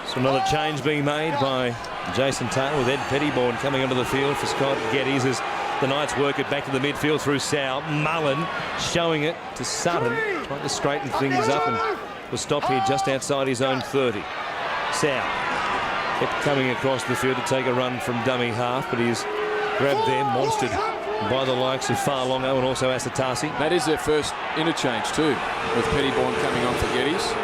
So another change being made by Jason Taylor, with Ed Pettybourne coming onto the field for Scott Geddes as the Knights work it back to the midfield through Sal. Mullen showing it to Sutton, trying to straighten things up, and was stopped here just outside his own 30. Sal kept coming across the field to take a run from dummy half, but he's grabbed there, monstered by the likes of Farlongo and also Asatasi. That is their first interchange too, with Pettybourne coming on for Geddes.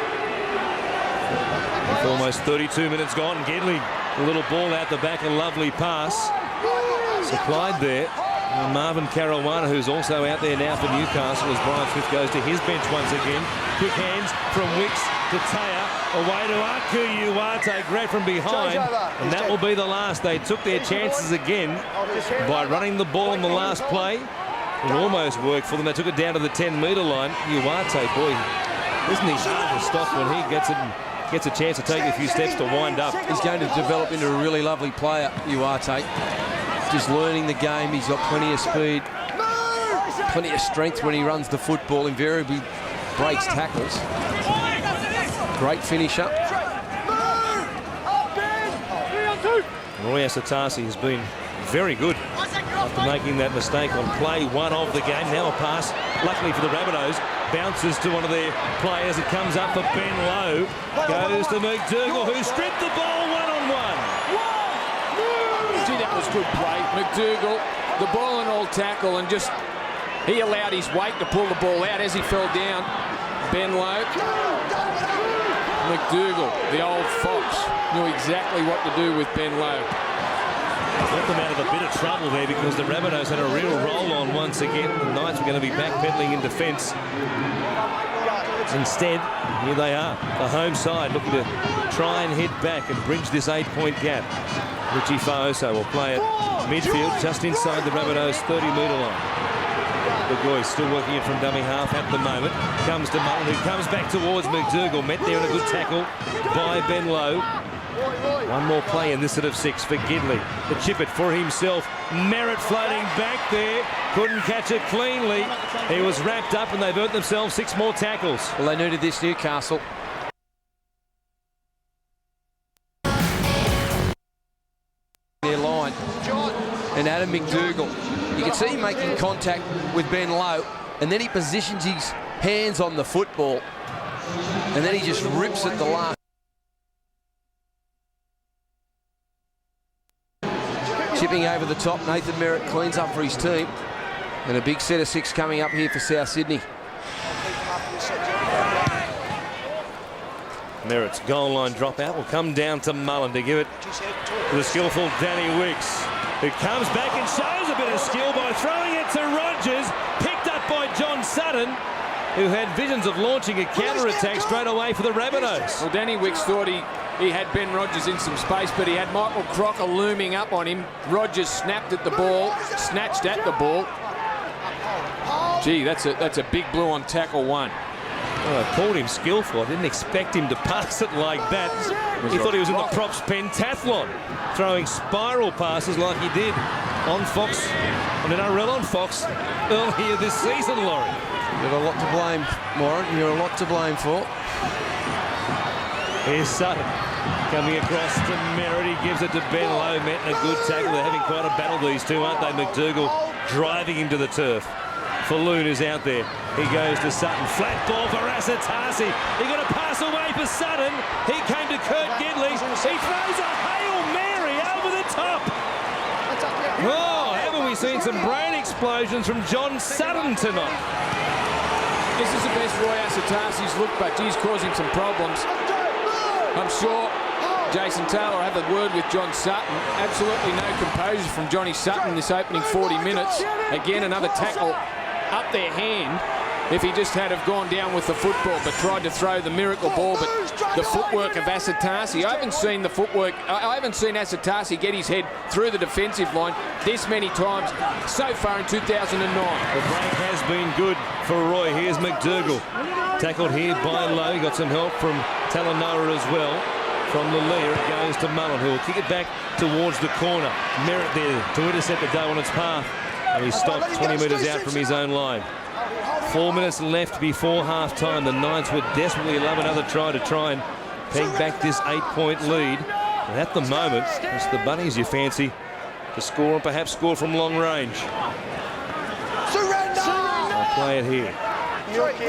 With almost 32 minutes gone, Gedley, a little ball out the back, a lovely pass supplied there. And Marvin Caruana, who's also out there now for Newcastle, as Brian Smith goes to his bench once again. Quick hands from Wicks to Taya, away to Aku Uwate, grabbed from behind, and that will be the last. They took their chances again by running the ball on the last play. It almost worked for them. They took it down to the 10-metre line. Uwate, boy, isn't he hard to stop when he gets it and gets a chance to take a few steps to wind up. He's going to develop into a really lovely player, Uwate. Just learning the game. He's got plenty of speed, plenty of strength when he runs the football, invariably breaks tackles. Great finisher. Roy Asatasi has been very good after making that mistake on play one of the game. Now a pass, luckily for the Rabbitohs, bounces to one of their players. It comes up for Ben Lowe. Goes to McDougall, who stripped the ball one-on-one. Gee, that was good play. McDougall, the ball and all tackle, and just he allowed his weight to pull the ball out as he fell down. Ben Lowe. McDougall, the old fox, knew exactly what to do with Ben Lowe. Got them out of a bit of trouble there because the Rabbitohs had a real roll on once again. The Knights were going to be backpedaling in defence. Instead, here they are, the home side, looking to try and hit back and bridge this 8-point gap. Richie Fa'oso will play it midfield, just inside the Rabbitohs' 30-metre line. Goy still working it from dummy half at the moment. Comes to Mullen, who comes back towards McDougall. Met there in a good tackle by Ben Lowe. One more play in this set of 6 for Gidley. To chip it for himself. Merritt floating back there. Couldn't catch it cleanly. He was wrapped up and they've earned themselves 6 more tackles. Well, they needed this, Newcastle. Their line. And Adam McDougall. You can see him making contact with Ben Lowe, and then he positions his hands on the football, and then he just rips at the last. Chipping over the top, Nathan Merritt cleans up for his team, and a big set of 6 coming up here for South Sydney. Merritt's goal line dropout will come down to Mullen to give it to the skillful Danny Wicks, who comes back and shows a bit of skill by throwing it to Rogers, picked up by John Sutton, who had visions of launching a counter-attack straight away for the Rabbitohs. Well, Danny Wicks thought he had Ben Rogers in some space, but he had Michael Crocker looming up on him. Rogers snapped at the ball, snatched at the ball. Gee, that's a big blue on tackle one. Well, I called him skillful. I didn't expect him to pass it like that. He thought he was in the props pentathlon, throwing spiral passes like he did on Fox, on NRL on Fox earlier this season, Laurie. You've got a lot to blame, Warren. You're a lot to blame for. Here's Sutton coming across to Merritt. He gives it to Ben Lowe. Met a good tackle. They're having quite a battle, these two, aren't they? McDougall driving him to the turf. Falloon is out there. He goes to Sutton. Flat ball for Asatasi. He got a pass away for Sutton. He came to Kurt Gidley. He throws a Hail Mary over the top. Oh, haven't we seen some brain explosions from John Sutton tonight? This is the best Roy Asatasi's look, but he's causing some problems. I'm sure Jason Taylor will have a word with John Sutton. Absolutely no composure from Johnny Sutton this opening 40 minutes. Again, another tackle up their hand. If he just had have gone down with the football but tried to throw the miracle ball, but the footwork of Asatasi, I haven't seen the footwork, I haven't seen Asatasi get his head through the defensive line this many times so far in 2009. The break has been good for Roy. Here's McDougall. Tackled here by Lowe. He got some help from Talanoa as well. From Lalia, it goes to Mullen, who will kick it back towards the corner. Merritt there to intercept the dough on its path. And he's stopped 20 metres out from his own line. 4 minutes left before half-time. The Knights would desperately love another try to try and peg back this 8-point lead. And at the moment, it's the Bunnies you fancy to score and perhaps score from long range. I'll play it here.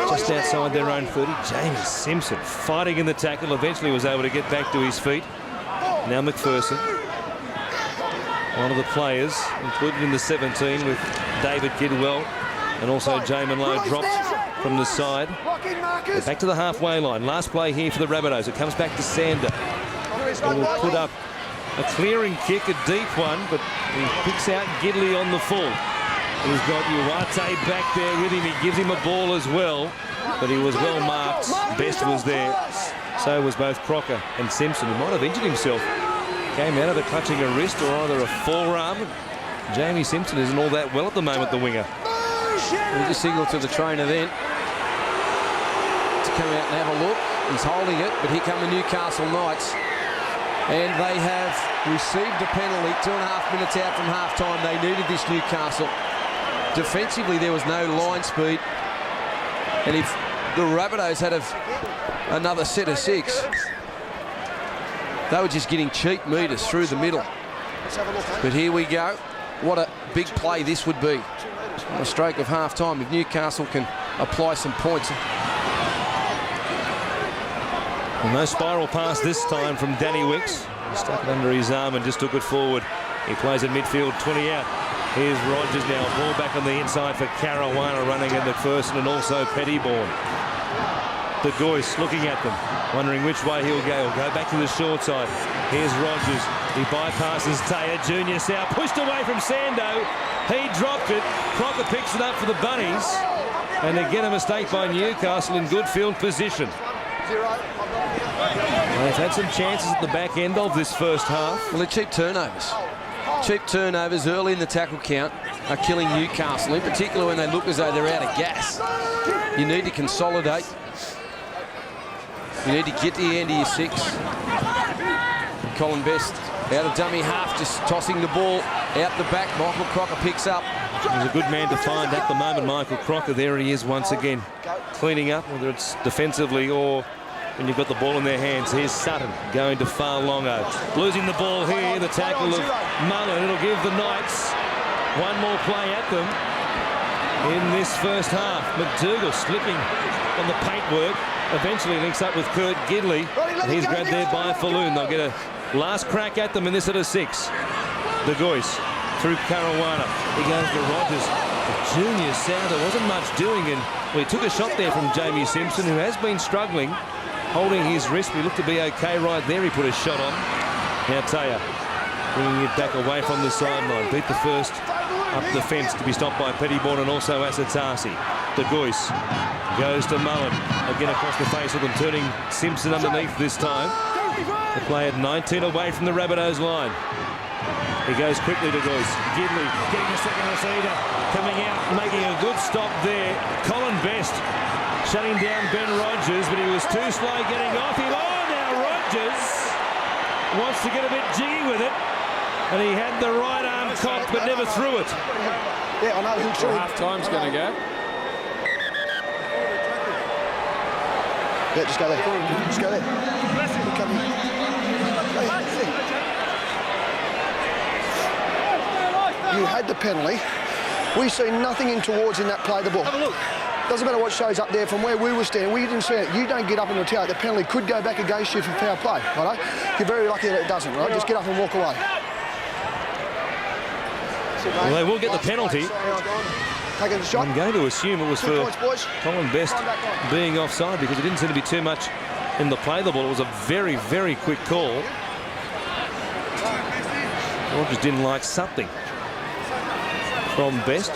Just outside their own 30, James Simpson fighting in the tackle. Eventually was able to get back to his feet. Now McPherson, one of the players included in the 17 with David Kidwell, and also Jamin Lowe dropped from the side. They're back to the halfway line. Last play here for the Rabbitohs. It comes back to Sander. And will put up a clearing kick, a deep one, but he picks out Gidley on the full. He's got Uwate back there with him. He gives him a ball as well, but he was well marked. Best was there. So was both Crocker and Simpson, who might have injured himself. Came out of it clutching a wrist or either a forearm. Jamie Simpson isn't all that well at the moment, the winger. We just signalled to the trainer then to come out and have a look. He's holding it, but here come the Newcastle Knights. And they have received a penalty 2.5 minutes out from half-time. They needed this, Newcastle. Defensively, there was no line speed. And if the Rabbitohs had another set of 6, they were just getting cheap meters through the middle. But here we go. What a big play this would be. On the stroke of half-time, if Newcastle can apply some points. Well, no spiral pass this time from Danny Wicks. He stuck it under his arm and just took it forward. He plays at midfield, 20 out. Here's Rogers now, ball back on the inside for Caruana, running at McPherson and also Pettybourne. De Goyce looking at them, wondering which way he'll go. He'll go back to the short side. Here's Rogers. He bypasses Taya. Junior South pushed away from Sando. He dropped it. Crocker picks it up for the Bunnies. And again a mistake by Newcastle in good field position. They've had some chances at the back end of this first half. Well, they're cheap turnovers. Cheap turnovers early in the tackle count are killing Newcastle, in particular when they look as though they're out of gas. You need to consolidate. You need to get to the end of your 6. Colin Best out of dummy half, just tossing the ball out the back. Michael Crocker picks up. He's a good man to find at the moment, Michael Crocker. There he is once again, cleaning up, whether it's defensively or when you've got the ball in their hands. Here's Sutton going to Farlongo. Losing the ball here, the tackle of Mullen. It'll give the Knights one more play at them in this first half. McDougall slipping on the paintwork. Eventually links up with Kurt Gidley. And he's grabbed there by Falloon. They'll get a last crack at them in this at a 6. De Goyce through Caruana. He goes to Rogers. The junior sound, there wasn't much doing, and well, he took a shot there from Jamie Simpson, who has been struggling. holding his wrist. We looked to be okay right there. He put a shot on. Now Taya bringing it back away from the sideline. Beat the first up the fence to be stopped by Pettyborn and also Asatasi. De Goyce goes to Mullen. Again across the face of them, turning Simpson underneath this time. The play at 19 away from the Rabbitohs line. He goes quickly to Goyce. Gidley getting the second receiver. Coming out, making a good stop there. Colin Best shutting down Ben Rogers, but he was too slow getting off him. Oh, now Rogers wants to get a bit jiggy with it. And he had the right arm cocked, but never threw it. Yeah, I know who threw it. Half-time's going to go. Yeah, just go there. Just go there. You had the penalty. We see nothing in towards in that play the ball. Have a look. Doesn't matter what shows up there from where we were standing. We didn't see it. You don't get up and retaliate. The penalty could go back against you for foul play, right? You're very lucky that it doesn't, right? Just get up and walk away. Well, they will get the penalty. Taking the shot. I'm going to assume it was 2 for points, boys. Colin Best being offside because it didn't seem to be too much in the play the ball. It was a very, very quick call. Rogers didn't like something from Best.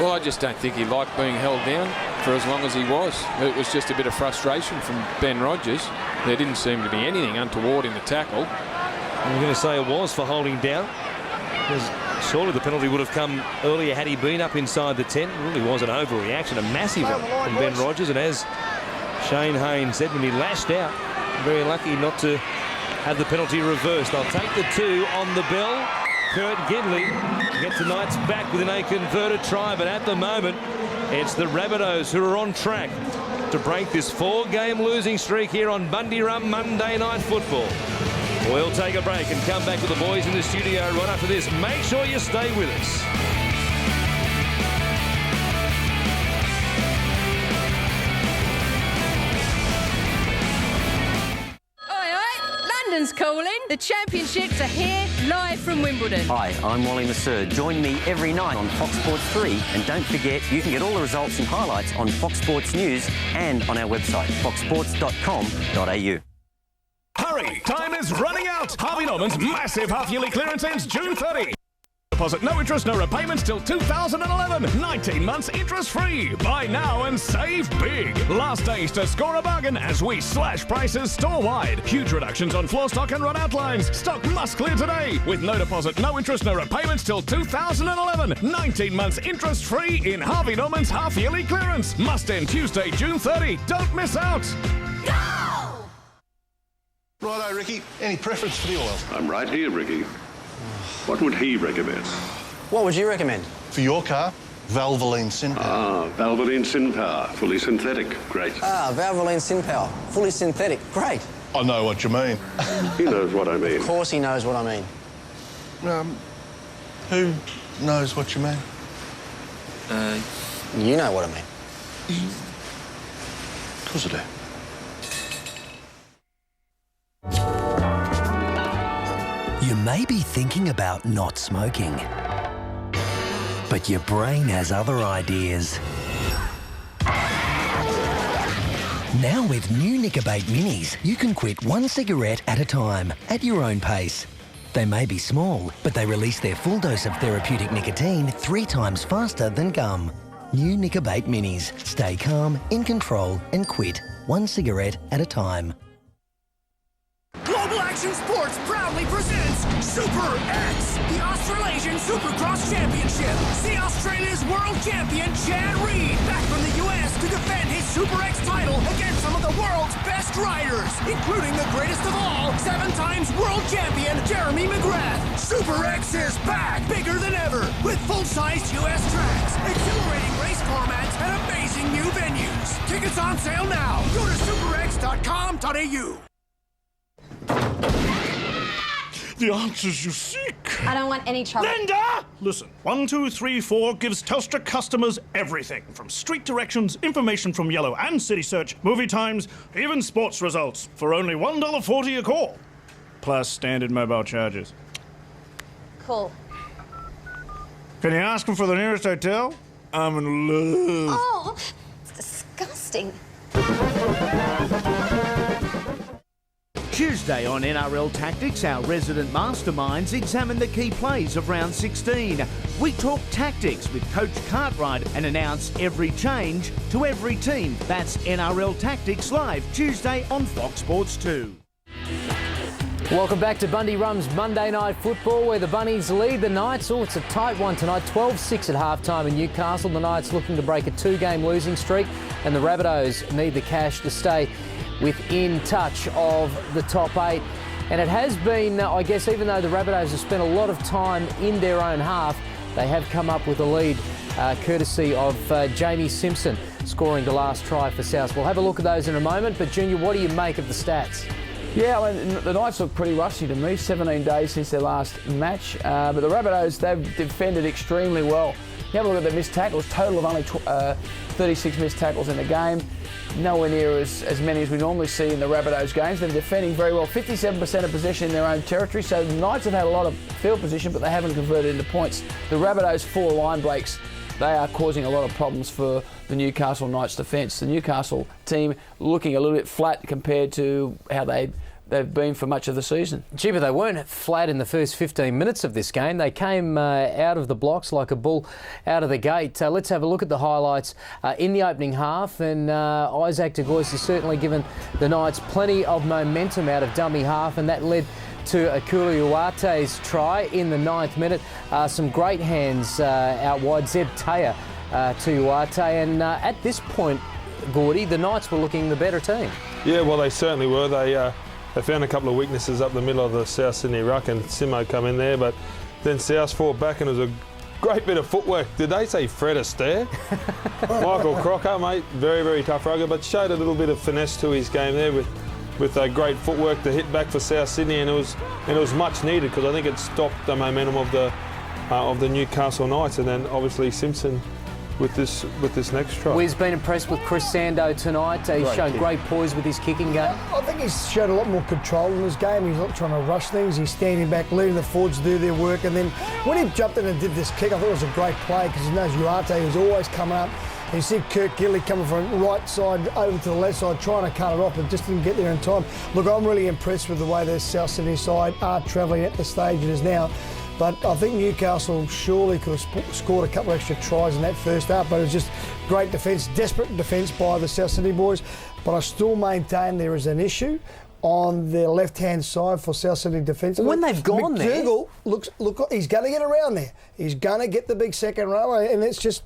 Well, I just don't think he liked being held down for as long as he was. It was just a bit of frustration from Ben Rogers. There didn't seem to be anything untoward in the tackle. I'm going to say it was for holding down, because surely the penalty would have come earlier had he been up inside the 10. It really was an overreaction, a massive one from Ben Rogers. And as Shane Haynes said when he lashed out, very lucky not to have the penalty reversed. They'll take the 2 on the bell. Kurt Gidley gets tonight's back with a converted try, but at the moment it's the Rabbitohs who are on track to break this 4-game losing streak here on Bundy-Rum Monday Night Football. We'll take a break and come back with the boys in the studio right after this. Make sure you stay with us. London's calling. The championships are here, live from Wimbledon. Hi, I'm Wally Masur. Join me every night on Fox Sports 3. And don't forget, you can get all the results and highlights on Fox Sports News and on our website, foxsports.com.au. Hurry! Time is running out! Harvey Norman's massive half-yearly clearance ends June 30. Deposit no interest, no repayments till 2011. 19 months interest-free. Buy now and save big. Last days to score a bargain as we slash prices store-wide. Huge reductions on floor stock and run-out lines. Stock must clear today. With no deposit, no interest, no repayments till 2011. 19 months interest-free in Harvey Norman's half-yearly clearance. Must end Tuesday, June 30. Don't miss out. Go! Righto, Ricky. Any preference for the oil? I'm right here, Ricky. What would he recommend? What would you recommend? For your car, Valvoline Synpower. Ah, Valvoline Synpower, fully synthetic. Great. Ah, Valvoline Synpower, fully synthetic. Great. I know what you mean. He knows what I mean. Of course he knows what I mean. Who knows what you mean? You know what I mean. Of course I do. You may be thinking about not smoking, but your brain has other ideas. Now with new Nicobate Minis, you can quit 1 cigarette at a time, at your own pace. They may be small, but they release their full dose of therapeutic nicotine 3 times faster than gum. New Nicobate Minis. Stay calm, in control, and quit 1 cigarette at a time. Global Action Sports proudly presents Super X, the Australasian Supercross Championship. See Australia's world champion Chad Reed back from the US to defend his Super X title against some of the world's best riders, including the greatest of all, 7 times world champion Jeremy McGrath. Super X is back, bigger than ever, with full-size US tracks, exhilarating race formats, and amazing new venues. Tickets on sale now. Go to superx.com.au. The answers you seek. I don't want any trouble. Linda! Listen, 1234 gives Telstra customers everything, from street directions, information from Yellow and City Search, movie times, even sports results, for only $1.40 a call. Plus standard mobile charges. Cool. Can you ask them for the nearest hotel? I'm in love. Oh, it's disgusting. Tuesday on NRL Tactics, our resident masterminds examine the key plays of round 16. We talk tactics with Coach Cartwright and announce every change to every team. That's NRL Tactics live Tuesday on Fox Sports 2. Welcome back to Bundy Rum's Monday Night Football, where the Bunnies lead the Knights. Oh, it's a tight one tonight, 12-6 at halftime in Newcastle. The Knights looking to break a 2-game losing streak, and the Rabbitohs need the cash to stay within touch of the top 8. And it has been, I guess, even though the Rabbitohs have spent a lot of time in their own half, they have come up with a lead courtesy of Jamie Simpson scoring the last try for South. We'll have a look at those in a moment, but Junior, what do you make of the stats? Yeah, I mean, the Knights look pretty rusty to me, 17 days since their last match, but the Rabbitohs, they've defended extremely well. You have a look at the missed tackles, total of only 36 missed tackles in the game. Nowhere near as many as we normally see in the Rabbitohs games. They're defending very well, 57% of possession in their own territory, so the Knights have had a lot of field position, but they haven't converted into points. The Rabbitohs' 4 line breaks, they are causing a lot of problems for the Newcastle Knights defence. The Newcastle team looking a little bit flat compared to how they've been for much of the season. Gee, but they weren't flat in the first 15 minutes of this game. They came out of the blocks like a bull out of the gate. Let's have a look at the highlights in the opening half. And Isaac de Gois has certainly given the Knights plenty of momentum out of dummy half, and that led to Akuli Uate's try in the 9th minute. Some great hands out wide. Zeb Taya to Uate. And at this point, Gordy, the Knights were looking the better team. Yeah, well, they certainly were. They found a couple of weaknesses up the middle of the South Sydney ruck, and Simo come in there, but then South fought back, and it was a great bit of footwork. Did they say Fred Astaire? Michael Crocker, mate, very, very tough rugger, but showed a little bit of finesse to his game there with great footwork to hit back for South Sydney, and it was much needed, because I think it stopped the momentum of the Newcastle Knights, and then obviously Simpson with this next try. We've been impressed with Chris Sando tonight. He's shown great poise with his kicking game. I think he's showed a lot more control in his game. He's not trying to rush things. He's standing back, letting the forwards do their work. And then when he jumped in and did this kick, I thought it was a great play, because he knows Uate was always coming up. And you see Kirk Gidley coming from right side over to the left side, trying to cut it off, but just didn't get there in time. Look, I'm really impressed with the way the South Sydney side are travelling at the stage it is now. But I think Newcastle surely could have scored a couple of extra tries in that first half, but it was just great defence, desperate defence by the South Sydney boys. But I still maintain there is an issue on the left-hand side for South Sydney defence. When they've gone McDougall look, he's going to get around there. He's going to get the big second row, and it's just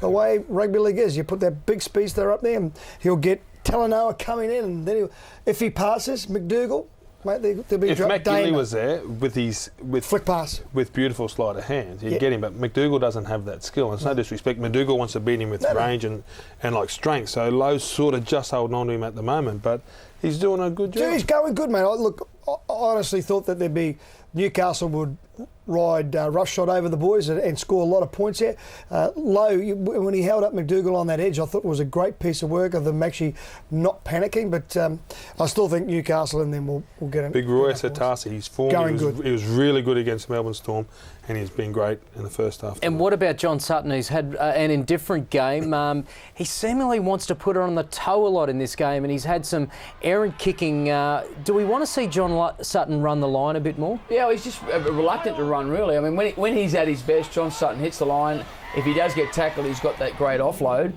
the way rugby league is. You put that big speedster up there, and he'll get Talanoa coming in, and then if he passes McDougall, mate, if Matt Gidley was there with flick pass, with beautiful sleight of hand, he'd get him. But McDougall doesn't have that skill. And it's no disrespect. McDougall wants to beat him with range and like strength. So Lowe's sort of just holding on to him at the moment, but he's doing a good job. Yeah, he's going good, mate. Look, I honestly thought that Newcastle would ride roughshod over the boys and score a lot of points there. Lowe, when he held up McDougall on that edge, I thought it was a great piece of work of them actually not panicking, but I still think Newcastle and them will get it. Big Roy Satasi, he's formed. He was really good against Melbourne Storm, and he's been great in the first half. And what about John Sutton, who's had an indifferent game? He seemingly wants to put it on the toe a lot in this game, and he's had some errant kicking. Do we want to see John Sutton run the line a bit more? Yeah, well, he's just reluctant to run, really. I mean, when he's at his best, John Sutton hits the line. If he does get tackled, he's got that great offload.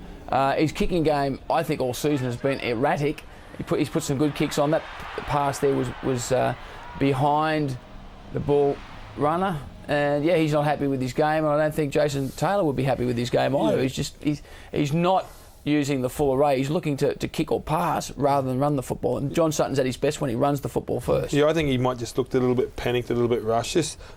His kicking game, I think, all season has been erratic. He's put some good kicks on. That pass there was behind the ball runner. And yeah, he's not happy with his game, and I don't think Jason Taylor would be happy with his game either. Yeah. He's not using the full array. He's looking to kick or pass rather than run the football. And John Sutton's at his best when he runs the football first. Yeah, I think he might just looked a little bit panicked, a little bit rushed.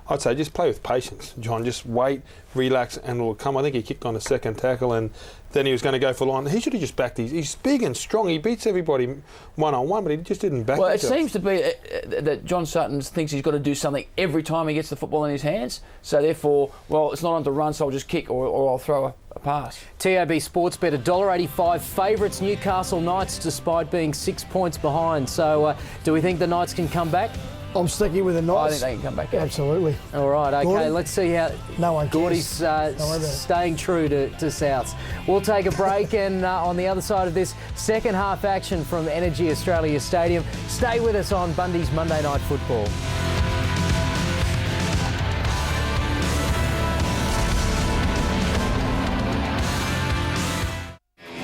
I'd say just play with patience, John. Just wait, relax, and it'll come. I think he kicked on a second tackle, and then he was going to go for line. He should have just backed he's big and strong. He beats everybody one-on-one, but he just didn't back himself. It seems to be that John Sutton thinks he's got to do something every time he gets the football in his hands. So therefore, it's not on to run, so I'll just kick or I'll throw a pass. TAB Sportsbet, $1.85 favourites Newcastle Knights, despite being 6 points behind. So do we think the Knights can come back? I'm sticking with the Knights. I think they can come back out. Absolutely. All right, okay, Gordy? let's see how No one Gordy's staying true to Souths. We'll take a break, and on the other side of this, second half action from Energy Australia Stadium. Stay with us on Bundy's Monday Night Football.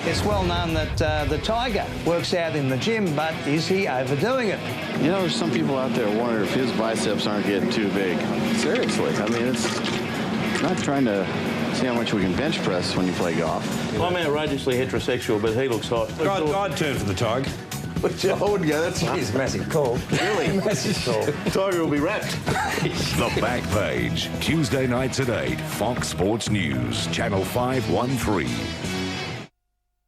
It's well known that the Tiger works out in the gym, but is he overdoing it? You know, there's some people out there wondering if his biceps aren't getting too big. Seriously, I mean, it's not trying to see how much we can bench press when you play golf. I'm outrageously heterosexual, but he looks hot. I'd turn for the Tiger. I wouldn't go that far. He's a massive call. Really? Massive call. Tiger will be wrapped. The Back Page, Tuesday nights at 8, Fox Sports News, Channel 513.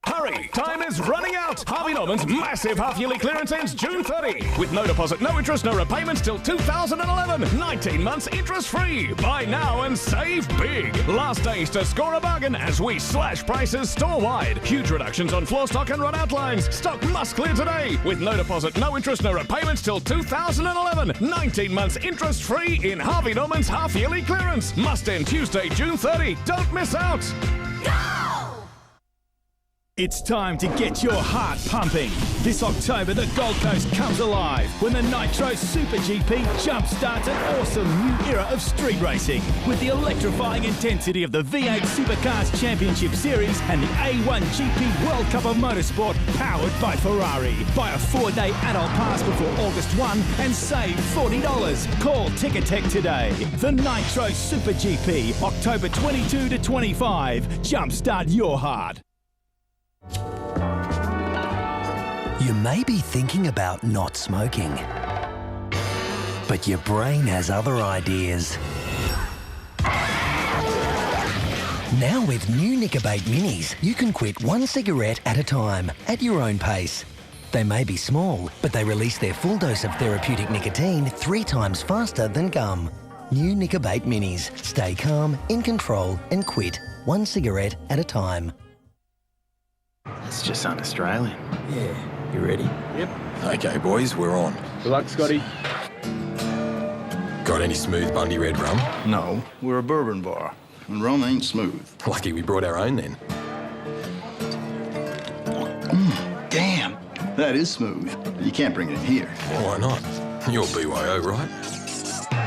Hurry! Time is running out! Harvey Norman's massive half-yearly clearance ends June 30. With no deposit, no interest, no repayments till 2011. 19 months interest-free. Buy now and save big. Last days to score a bargain as we slash prices store-wide. Huge reductions on floor stock and run-out lines. Stock must clear today. With no deposit, no interest, no repayments till 2011. 19 months interest-free in Harvey Norman's half-yearly clearance. Must end Tuesday, June 30. Don't miss out. It's time to get your heart pumping. This October, the Gold Coast comes alive when the Nitro Super GP jumpstarts an awesome new era of street racing with the electrifying intensity of the V8 Supercars Championship Series and the A1 GP World Cup of Motorsport powered by Ferrari. Buy a 4-day adult pass before August 1 and save $40. Call Ticketek today. The Nitro Super GP, October 22 to 25. Jumpstart your heart. You may be thinking about not smoking, but your brain has other ideas. Now with new Nicobate Minis, you can quit one cigarette at a time, at your own pace. They may be small, but they release their full dose of therapeutic nicotine 3 times faster than gum. New Nicobate Minis. Stay calm, in control, and quit one cigarette at a time. That's just un-Australian. Yeah. You ready? Yep. Okay, boys, we're on. Good luck, Scotty. Got any smooth Bundy Red rum? No, we're a bourbon bar, and rum ain't smooth. Lucky we brought our own then. Damn, that is smooth. You can't bring it in here. Why not? You're BYO, right?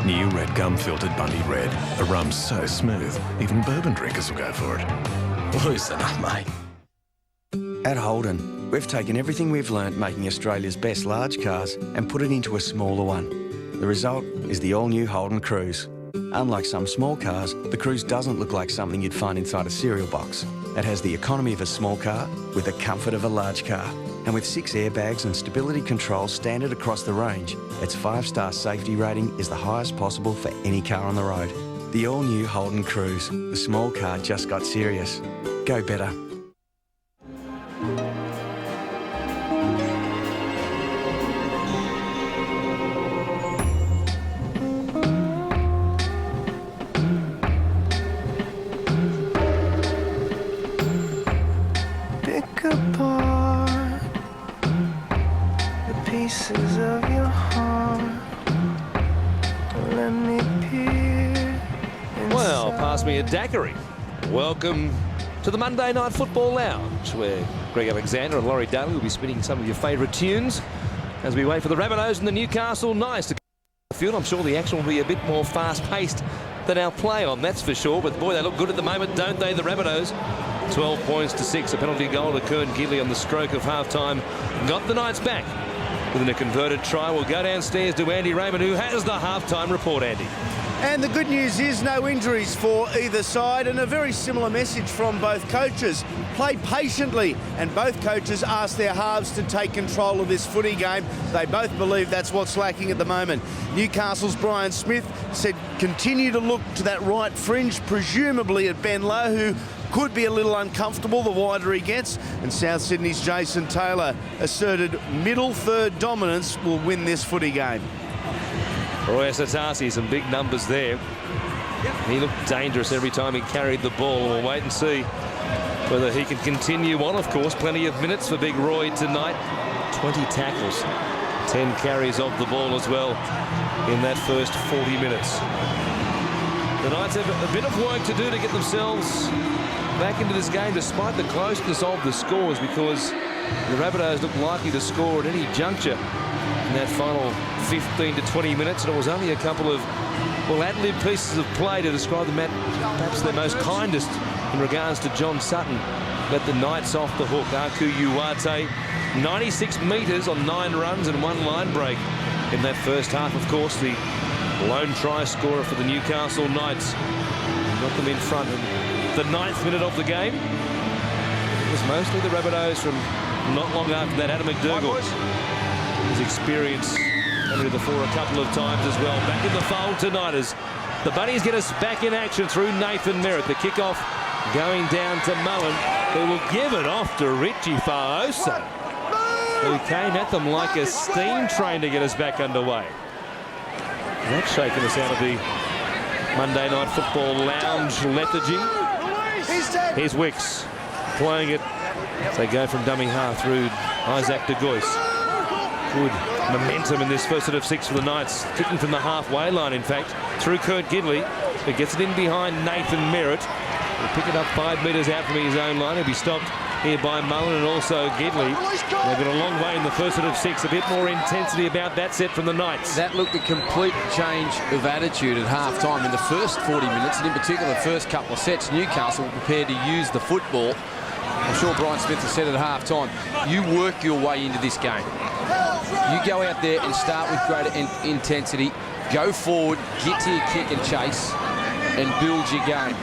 New red gum filtered Bundy Red. The rum's so smooth, even bourbon drinkers will go for it. Loosen up, mate. At Holden, we've taken everything we've learnt making Australia's best large cars and put it into a smaller one. The result is the all-new Holden Cruise. Unlike some small cars, the Cruise doesn't look like something you'd find inside a cereal box. It has the economy of a small car with the comfort of a large car. And with 6 airbags and stability control standard across the range, its 5-star safety rating is the highest possible for any car on the road. The all-new Holden Cruise. The small car just got serious. Go better. Well, pass me a daiquiri. Welcome to the Monday Night Football Lounge, where Greg Alexander and Laurie Daly will be spinning some of your favourite tunes as we wait for the Rabbitohs and the Newcastle Knights to come to the field. I'm sure the action will be a bit more fast-paced than our play on, that's for sure. But boy, they look good at the moment, don't they, the Rabbitohs? 12 points to 6. A penalty goal to Kern Gidley on the stroke of half-time. Got the Knights back within a converted try. We'll go downstairs to Andy Raymond, who has the half-time report, Andy. And the good news is no injuries for either side, and a very similar message from both coaches. Play patiently, and both coaches asked their halves to take control of this footy game. They both believe that's what's lacking at the moment. Newcastle's Brian Smith said continue to look to that right fringe, presumably at Ben Lowe, who could be a little uncomfortable the wider he gets. And South Sydney's Jason Taylor asserted middle third dominance will win this footy game. Roy Asatasi, some big numbers there. He looked dangerous every time he carried the ball. We'll wait and see whether he can continue on. Of course, plenty of minutes for Big Roy tonight. 20 tackles, 10 carries of the ball as well. in that first 40 minutes. The Knights have a bit of work to do to get themselves back into this game despite the closeness of the scores, because the Rabbitohs look likely to score at any juncture in that final 15 to 20 minutes, and it was only a couple of, well, ad-lib pieces of play to describe them at perhaps their most kindest in regards to John Sutton. Let the Knights off the hook. Aku Uwate, 96 metres on 9 runs and 1 line break in that first half. Of course, the lone try scorer for the Newcastle Knights got them in front in the 9th minute of the game. It was mostly the Rabbitohs from not long after that. Adam McDougall, his experience coming to the fore a couple of times as well. Back in the fold tonight as the Bunnies get us back in action through Nathan Merritt. The kickoff going down to Mullen, who will give it off to Richie Fa'osa, who came at them like a steam train to get us back underway. That's shaking us out of the Monday Night Football lounge lethargy. Here's Wicks playing it as they go from dummy half through Isaac de Gois. Good momentum in this first set of 6 for the Knights. Kicking from the halfway line, in fact, through Kurt Gidley, who gets it in behind Nathan Merritt. He'll pick it up 5 metres out from his own line. He'll be stopped here by Mullen and also Gidley. They've got a long way in the first set of 6. A bit more intensity about that set from the Knights. That looked a complete change of attitude at half-time in the first 40 minutes, and in particular the first couple of sets. Newcastle were prepared to use the football. I'm sure Brian Smith has said at half-time, you work your way into this game. You go out there and start with greater intensity, go forward, get to your kick and chase, and build your game.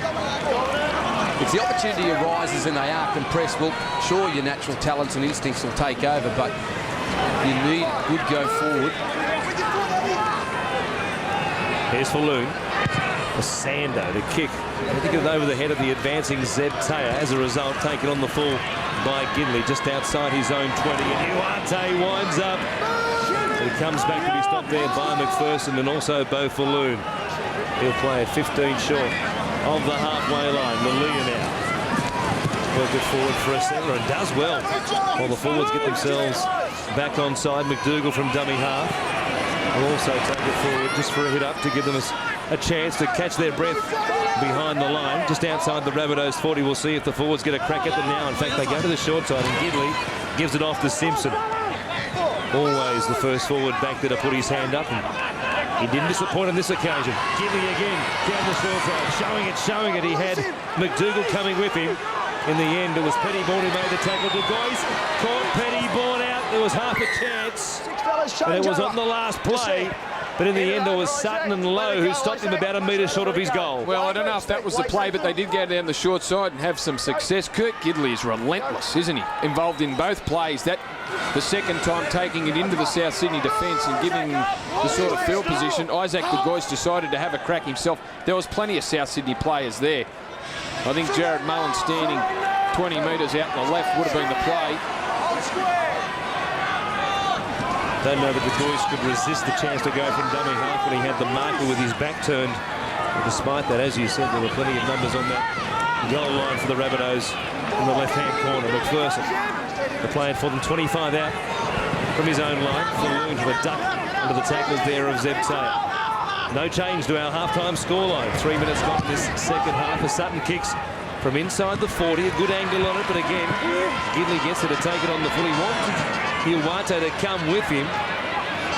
If the opportunity arises and they are compressed, well, sure, your natural talents and instincts will take over, but you need good go forward. Here's Falloon. For Sando to kick. I think it over the head of the advancing Zeb Taya. As a result, taken on the full by Gidley, just outside his own 20. And Uwate winds up. He comes back to be stopped there by McPherson and also Beau Falloon. He'll play at 15 short of the halfway line. Malia now. Work it forward for a centre and does well. While the forwards get themselves back onside. McDougall from dummy half will also take it forward just for a hit up to give them a chance to catch their breath behind the line. Just outside the Rabbitohs 40. We'll see if the forwards get a crack at them now. In fact, they go to the short side and Gidley gives it off to Simpson. Always the first forward back there to put his hand up. And he didn't disappoint on this occasion. Gidley again down the short side, showing it. He had McDougall coming with him. In the end, it was Pettybourne who made the tackle. De Gois caught Pettybourne out. There was half a chance, and it was on the last play. But in the end, it was Sutton and Lowe who stopped him about a metre short of his goal. Well, I don't know if that was the play, but they did go down the short side and have some success. Kurt Gidley is relentless, isn't he? Involved in both plays. That the second time taking it into the South Sydney defence and giving the sort of field position. Isaac de Gois decided to have a crack himself. There was plenty of South Sydney players there. I think Jared Mullen standing 20 metres out on the left would have been the play. Don't know that de Gois could resist the chance to go from dummy half when he had the marker with his back turned. And despite that, as you said, there were plenty of numbers on that goal line for the Rabbitohs in the left-hand corner. McPherson, the playing for them, 25 out from his own line. Falloon to a duck under the tackles there of Zeb Taylor. No change to our half-time scoreline. 3 minutes gone in this second half. As Sutton kicks from inside the 40. A good angle on it, but again, Gidley gets it to take it on the full. He wanted Uwate to come with him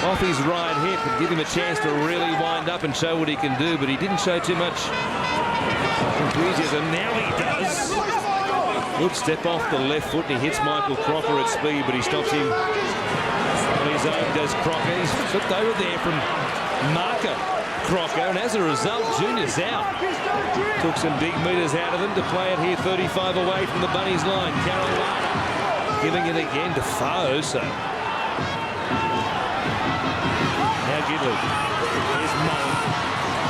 off his right hip and give him a chance to really wind up and show what he can do, but he didn't show too much enthusiasm. Now he does. Good step off the left foot, and he hits Michael Crocker at speed, but he stops him on his own, does Crocker. He's flipped over there from marker Crocker, and as a result, Junior's out. Took some big metres out of him to play it here 35 away from the Bunnies line. Carolina giving it again to Fa'osa. Now Gidley. Here's Mullen.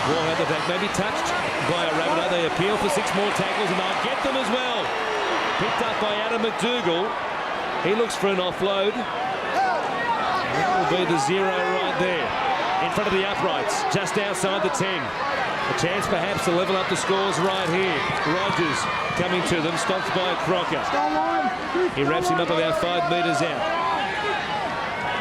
Ball at the back, maybe touched by a Rabbitoh. They appeal for 6 more tackles and they'll get them as well. Picked up by Adam McDougall. He looks for an offload. That will be the 0 right there. In front of the uprights, just outside the 10. A chance perhaps to level up the scores right here. Rogers coming to them, stopped by Crocker. He wraps him up about 5 metres out.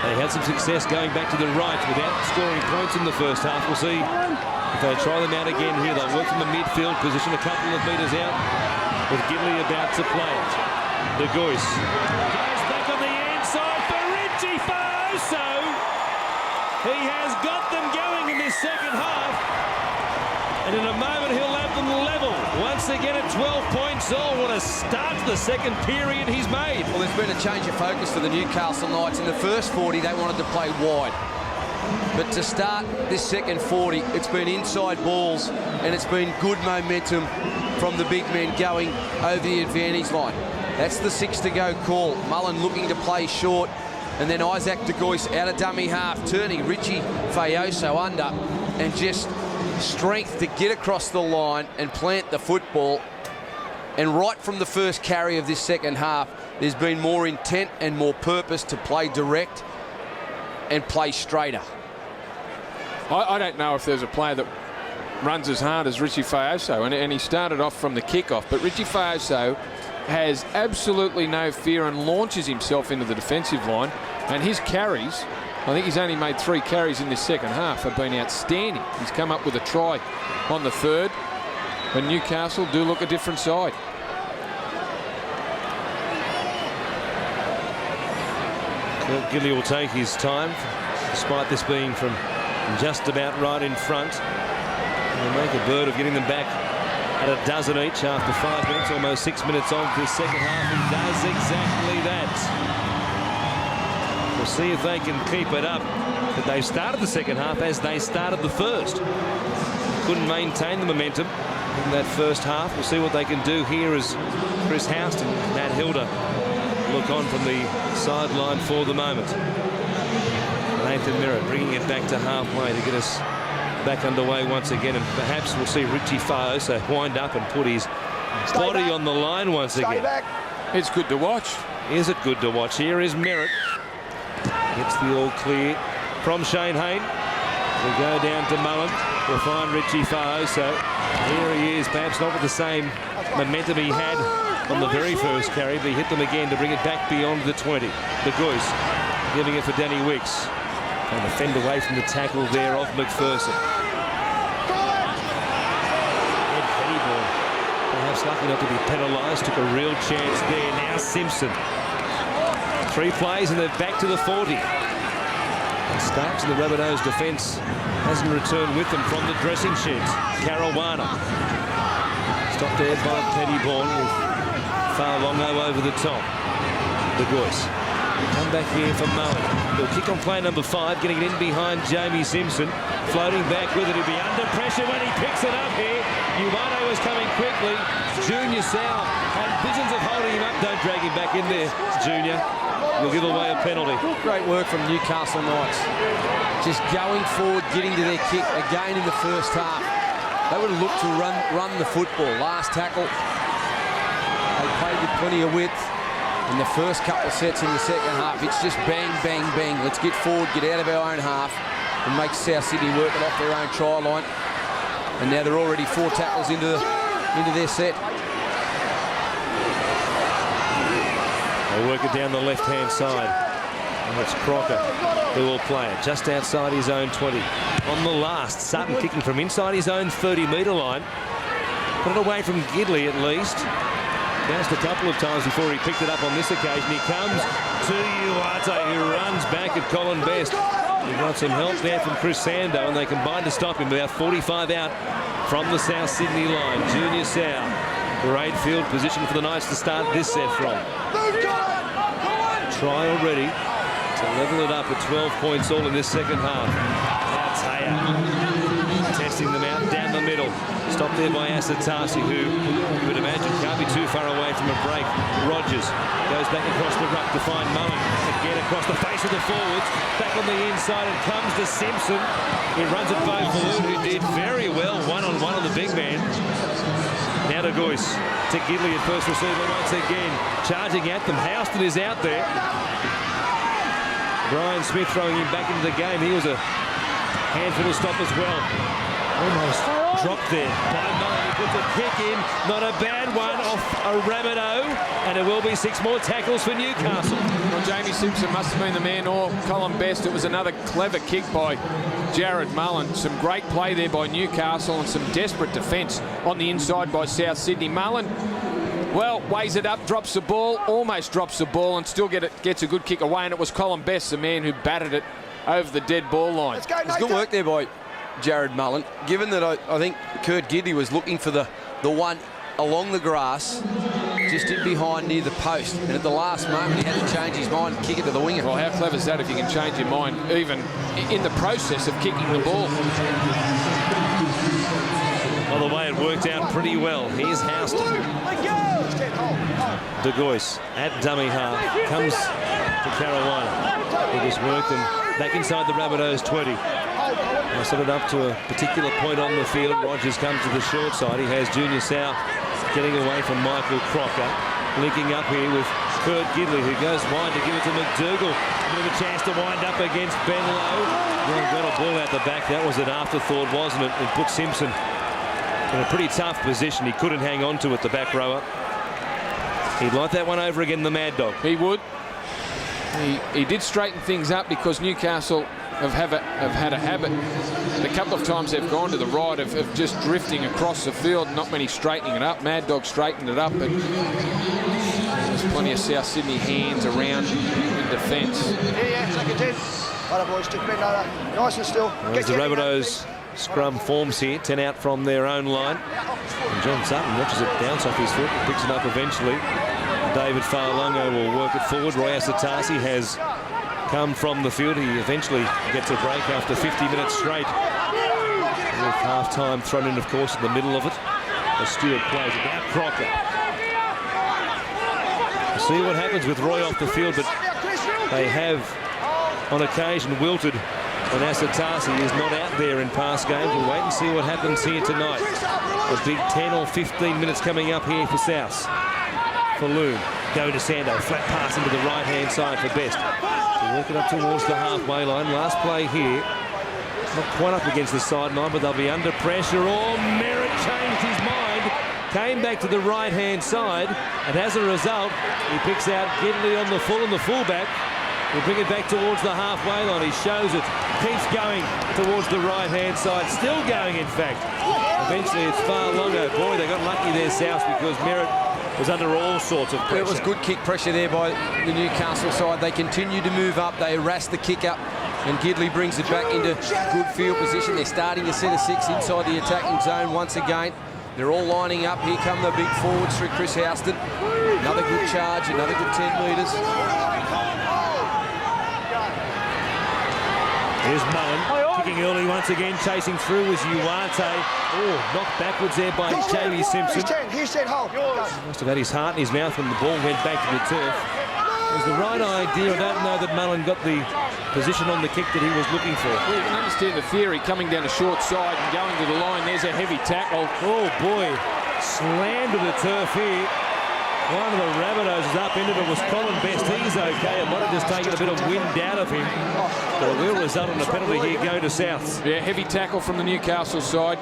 They had some success going back to the right without scoring points in the first half. We'll see if they try them out again here. They'll work from the midfield position a couple of metres out with Gidley about to play it. De Gois goes back on the inside for Richie Fauso. He has got them going in this second half. And in a moment, he'll have them level. Once again at 12 points all. What a start to the second period he's made. Well, there's been a change of focus for the Newcastle Knights. In the first 40, they wanted to play wide. But to start this second 40, it's been inside balls and it's been good momentum from the big men going over the advantage line. That's the 6 to go call. Mullen looking to play short. And then Isaac De Gois out of dummy half, turning Richie Fauso under, and just strength to get across the line and plant the football. And right from the first carry of this second half, there's been more intent and more purpose to play direct and play straighter. I don't know if there's a player that runs as hard as Richie Fauso, and he started off from the kickoff, but Richie Fauso has absolutely no fear and launches himself into the defensive line, and his carries, I think he's only made 3 carries in this second half, have been outstanding. He's come up with a try on the third, and Newcastle do look a different side. Well, Gidley will take his time, despite this being from just about right in front. He'll make a bird of getting them back at a dozen each after 5 minutes, almost 6 minutes on this second half. He does exactly that. We'll see if they can keep it up. But they started the second half as they started the first. Couldn't maintain the momentum in that first half. We'll see what they can do here as Chris Houston and Matt Hilda look on from the sideline for the moment. Nathan Merritt bringing it back to halfway to get us back underway once again, and perhaps we'll see Richie Fauso wind up and put his body on the line once again. It's good to watch. Is it good to watch? Here is Merritt. Gets the all clear from Shane Hayne. We go down to Mullen. We'll find Richie Fauso. Here he is, perhaps not with the same momentum he had on the very first carry, but he hit them again to bring it back beyond the 20. De Gois giving it for Danny Wicks. And defend away from the tackle there of McPherson. Ed Pettyborn, perhaps lucky not to be penalised, took a real chance there. Now Simpson. 3 plays and they're back to the 40. And Starks in the Rabbitohs defence hasn't returned with them from the dressing sheds. Caruana. Stopped there by Pettyborn with Farlongo over the top. De Gois. Come back here for Mullen. He'll kick on play number 5, getting it in behind Jamie Simpson. Floating back with it. He'll be under pressure when he picks it up here. Uwane was coming quickly. Junior Sal had visions of holding him up. Don't drag him back in there, Junior. You'll give away a penalty. Great work from Newcastle Knights. Just going forward, getting to their kick again in the first half. They would have looked to run the football. Last tackle. They played with plenty of width. In the first couple of sets in the second half, it's just bang, bang, bang. Let's get forward, get out of our own half, and make South Sydney work it off their own try line. And now they're already 4 tackles into their set. They work it down the left-hand side. And it's Crocker who will play it just outside his own 20. On the last, Sutton kicking from inside his own 30-metre line. Put it away from Gidley at least. Bounced a couple of times before he picked it up on this occasion. He comes to Uarte, who runs back at Colin Best. He got some help there from Chris Sando, and they combined to stop him. About 45 out from the South Sydney line. Junior Sal, great field position for the Knights to start this set from. Try already to level it up at 12 points all in this second half. Now Taya testing them out down the middle. Stopped there by Asatasi, who you would imagine can't be too far away from a break. Rogers goes back across the ruck to find Mullen. Again across the face of the forwards. Back on the inside, it comes to Simpson. He runs at Bo Balloon, who did very well one-on-one on the big man. Now to Gois. To Gidley at first receiver once again. Charging at them. Houston is out there. Brian Smith throwing him back into the game. He was a handful to stop as well. Almost dropped there by Mullen. He puts a kick in, not a bad one off a Rabbitoh, and it will be 6 more tackles for Newcastle. Well, Jamie Simpson must have been the man, or Colin Best. It was another clever kick by Jared Mullen. Some great play there by Newcastle and some desperate defence on the inside by South Sydney. Mullen, well, weighs it up, drops the ball, almost drops the ball, and still gets a good kick away, and it was Colin Best, the man who batted it over the dead ball line. It's good work there by Jared Mullen, given that I think Kurt Gidley was looking for the one along the grass, just in behind near the post, and at the last moment he had to change his mind and kick it to the winger. Well, how clever is that if you can change your mind even in the process of kicking the ball? By the way, it worked out pretty well. Here's Houston. De Gois at dummy half, comes to Caruana. He just worked them back inside the Rabbitohs 20. They set it up to a particular point on the field. Rogers comes to the short side. He has Junior South getting away from Michael Crocker. Linking up here with Kurt Gidley, who goes wide to give it to McDougall. A bit of a chance to wind up against Ben Lowe. Well, got a ball out the back. That was an afterthought, wasn't it? It put Simpson in a pretty tough position. He couldn't hang on to it, the back rower. He'd like that one over again, the Mad Dog. He would. He did straighten things up because Newcastle have had a habit. The couple of times they've gone to the right of just drifting across the field, not many straightening it up. Mad Dog straightened it up, but there's plenty of South Sydney hands around in defence. Yeah, take it in. Right, boys, stick bend over. Nice and still. As the Rabbitohs scrum forms here, 10 out from their own line. And John Sutton watches it bounce off his foot and picks it up eventually. David Farlongo will work it forward. Roy Asatasi has come from the field. He eventually gets a break after 50 minutes straight. With half-time thrown in, of course, in the middle of it. As Stewart plays it. Now Crocker. We'll see what happens with Roy off the field, but they have, on occasion, wilted when Asatasi is not out there in past games. We'll wait and see what happens here tonight. A big 10 or 15 minutes coming up here for South. For Loon. Go to Sando. Flat pass into the right-hand side for Best. They'll work it up towards the halfway line. Last play here. Not quite up against the sideline, but they'll be under pressure. Oh, Merritt changed his mind. Came back to the right-hand side. And as a result, he picks out Gidley on the full and the fullback. He'll bring it back towards the halfway line. He shows it. Keeps going towards the right-hand side. Still going, in fact. Eventually, it's Farlongo. Boy, they got lucky there, South, because Merritt was under all sorts of pressure. It was good kick pressure there by the Newcastle side. They continue to move up. They harass the kick up, and Gidley brings it back into good field position. They're starting to set a 6 inside the attacking zone once again. They're all lining up. Here come the big forwards through Chris Houston. Another good charge, another good 10 metres. Here's Mullen, kicking early once again, chasing through was Uwate. Oh, knocked backwards there by Jamie Simpson. Here's 10, hold. Must have had his heart in his mouth when the ball went back to the turf. It was the right idea. I don't know that Mullen got the position on the kick that he was looking for. Well, you can understand the theory, coming down a short side and going to the line. There's a heavy tackle. Oh, boy. Slammed to the turf here. One of the Rabbitohs is up into it. Was Colin Best. He's okay. It might have just taken a bit of wind out of him. But it will result in a penalty here going to South. Yeah, heavy tackle from the Newcastle side.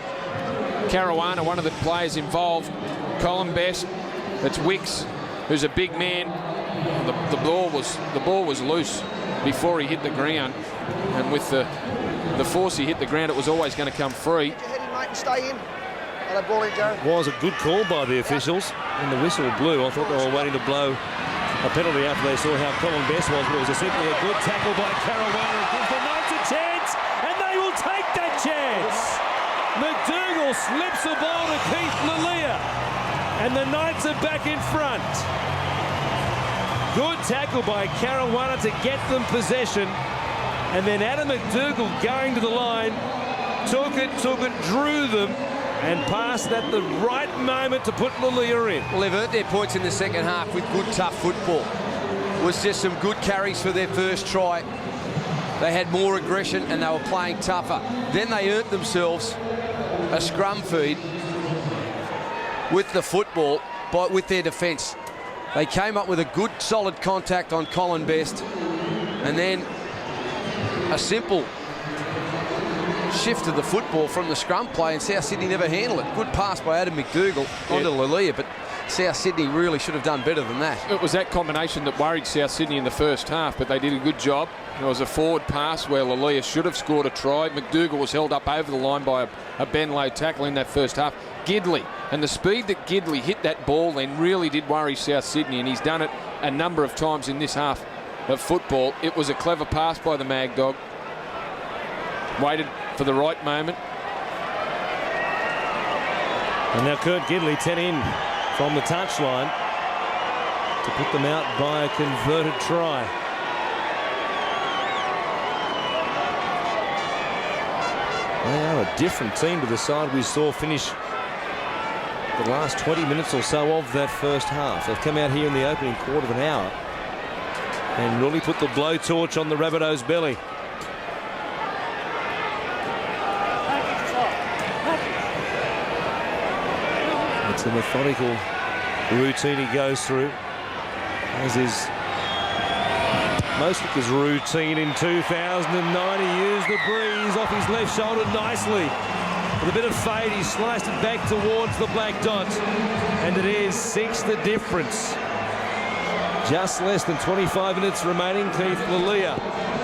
Caruana, one of the players involved. Colin Best. It's Wicks, who's a big man. The ball was loose before he hit the ground. And with the force he hit the ground, it was always going to come free. Get your head in, mate, and stay in. That ball in, Jared. Was a good call by the officials. When the whistle blew, I thought they were waiting to blow a penalty after they saw how Colin Best was, but it was simply a good tackle by Caruana. It gives the Knights a chance, and they will take that chance. McDougall slips the ball to Keith Lalia, and the Knights are back in front. Good tackle by Caruana to get them possession, and then Adam McDougall going to the line, took it, drew them, and passed at the right moment to put Lalia in. Well, they've earned their points in the second half with good, tough football. It was just some good carries for their first try. They had more aggression and they were playing tougher. Then they earned themselves a scrum feed with the football, but with their defence. They came up with a good, solid contact on Colin Best, and then a simple shifted the football from the scrum play, and South Sydney never handled it. Good pass by Adam McDougall onto Lalia, but South Sydney really should have done better than that. It was that combination that worried South Sydney in the first half, but they did a good job. There was a forward pass where Lalia should have scored a try. McDougall was held up over the line by a Ben Lowe tackle in that first half. Gidley, and the speed that Gidley hit that ball then really did worry South Sydney, and he's done it a number of times in this half of football. It was a clever pass by the Mag Dog. Waited for the right moment. And now Kurt Gidley 10 in from the touchline to put them out by a converted try. They are a different team to the side we saw finish the last 20 minutes or so of that first half. They've come out here in the opening quarter of an hour and really put the blowtorch on the Rabbitohs' belly. It's a methodical routine he goes through, as is most of his routine in 2009. He used the breeze off his left shoulder nicely. With a bit of fade, he sliced it back towards the black dot, and it is 6 the difference. Just less than 25 minutes remaining. Keith Lalia,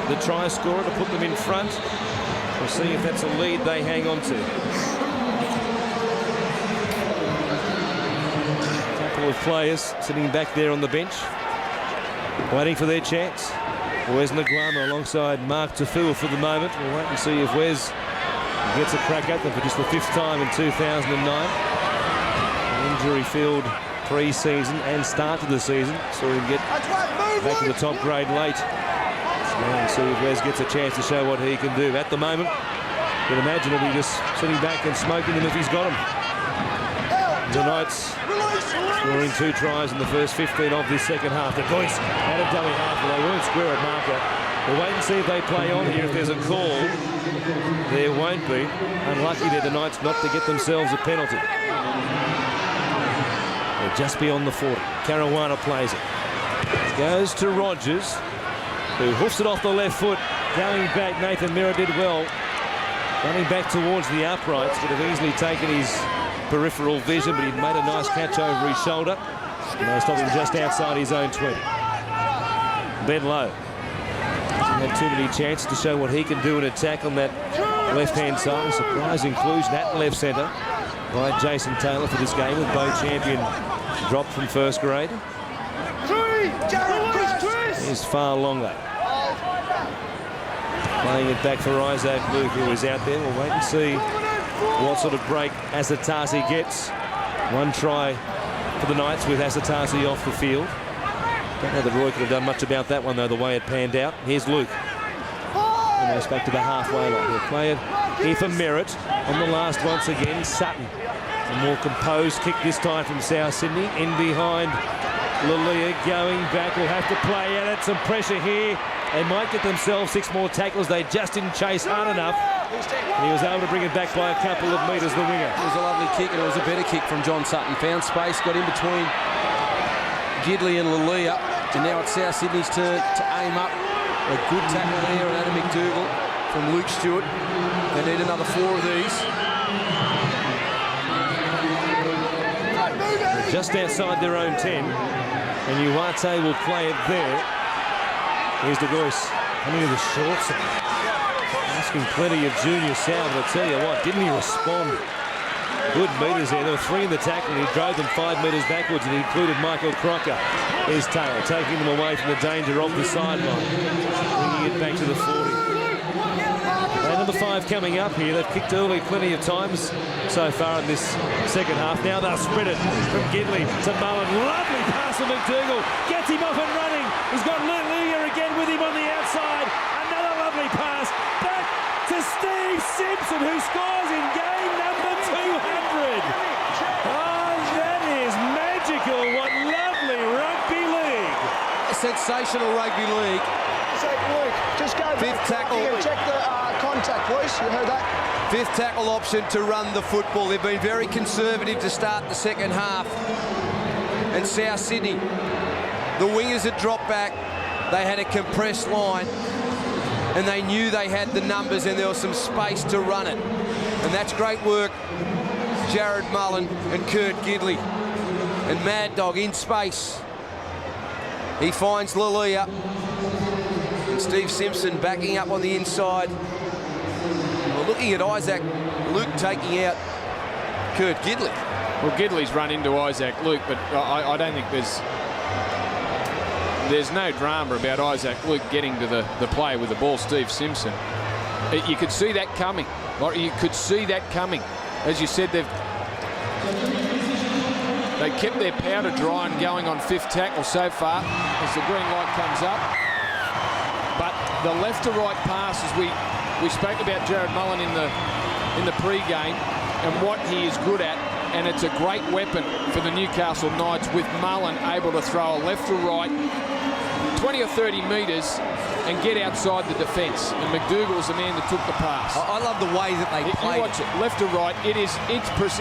the try scorer, to put them in front. We'll see if that's a lead they hang on to. A couple of players sitting back there on the bench, waiting for their chance. Wes Nguama alongside Mark Tafua for the moment. We'll wait and see if Wes gets a crack at them for just the 5th time in 2009. Injury-filled pre-season and start to the season. Saw him get back to the top grade late. So now we'll see if Wes gets a chance to show what he can do. At the moment, you can imagine he'll be just sitting back and smoking them if he's got them. The Knights scoring 2 tries in the first 15 of this second half. The boys out of dummy half, but they weren't square at marker. We'll wait and see if they play on here. If there's a call, there won't be. Unlucky there, the Knights, not to get themselves a penalty. They're just beyond the 40. Caruana plays it. Goes to Rogers, who hoofs it off the left foot. Going back, Nathan Mirror did well. Running back towards the uprights, could have easily taken his peripheral vision, but he'd made a nice catch over his shoulder. And they stopped him just outside his own 20. Ben Lowe hasn't had too many chances to show what he can do in attack on that left-hand side. A surprise inclusion at left centre by Jason Taylor for this game, with Bo Champion dropped from first grade. Is far longer. Playing it back for Isaac Luke, who is out there. We'll wait and see what sort of break Asatasi gets. 1 try for the Knights with Asatasi off the field. Don't know that Roy could have done much about that one, though, the way it panned out. Here's Luke. Almost back to the halfway line. He'll play it here for Merritt. On the last once again, Sutton. A more composed kick this time from South Sydney. In behind Lalia, going back. Will have to play at it. Some pressure here. They might get themselves 6 more tackles. They just didn't chase hard enough. And he was able to bring it back by a couple of metres, the winger. It was a lovely kick, and it was a better kick from John Sutton. Found space, got in between Gidley and Lalia, and now it's South Sydney's turn to aim up. A good tackle there, and Adam McDougall from Luke Stewart. They need another 4 of these. They're just outside their own 10, and Uwate will play it there. Here's De Goyce coming to the short side. Asking plenty of Junior Sal, but I tell you what, didn't he respond? Good metres there. There were 3 in the tackle, and he drove them 5 metres backwards, and he included Michael Crocker. Here's Taylor, taking them away from the danger of the sideline. Bringing it back to the 40. And number 5 coming up here. They've kicked early plenty of times so far in this second half. Now they'll sprint it from Gidley to Mullen. Lovely pass from McDougall. Gets him off and running. He's got Lulia again with him on the outside. Another lovely pass back to Steve Simpson, who scores in game number 200. Oh, that is magical. What lovely rugby league. Sensational rugby league. Just go back. 5th tackle. Check the contact, boys. You heard that? 5th tackle option to run the football. They've been very conservative to start the second half. And South Sydney, the wingers had dropped back. They had a compressed line. and they knew they had the numbers and there was some space to run it. And that's great work, Jared Mullen and Kurt Gidley. And Mad Dog in space. He finds Lalia. And Steve Simpson backing up on the inside. We're looking at Isaac Luke taking out Kurt Gidley. Well, Gidley's run into Isaac Luke, but I don't think there's no drama about Isaac Luke getting to the play with the ball, Steve Simpson. You could see that coming. You could see that coming. As you said, they kept their powder dry and going on 5th tackle so far as the green light comes up. But the left to right passes, we spoke about Jared Mullen in the pre-game and what he is good at, and it's a great weapon for the Newcastle Knights with Mullen able to throw a left to right 20 or 30 metres and get outside the defence. And McDougall's the man that took the pass. I love the way that they played. You watch it, left to right.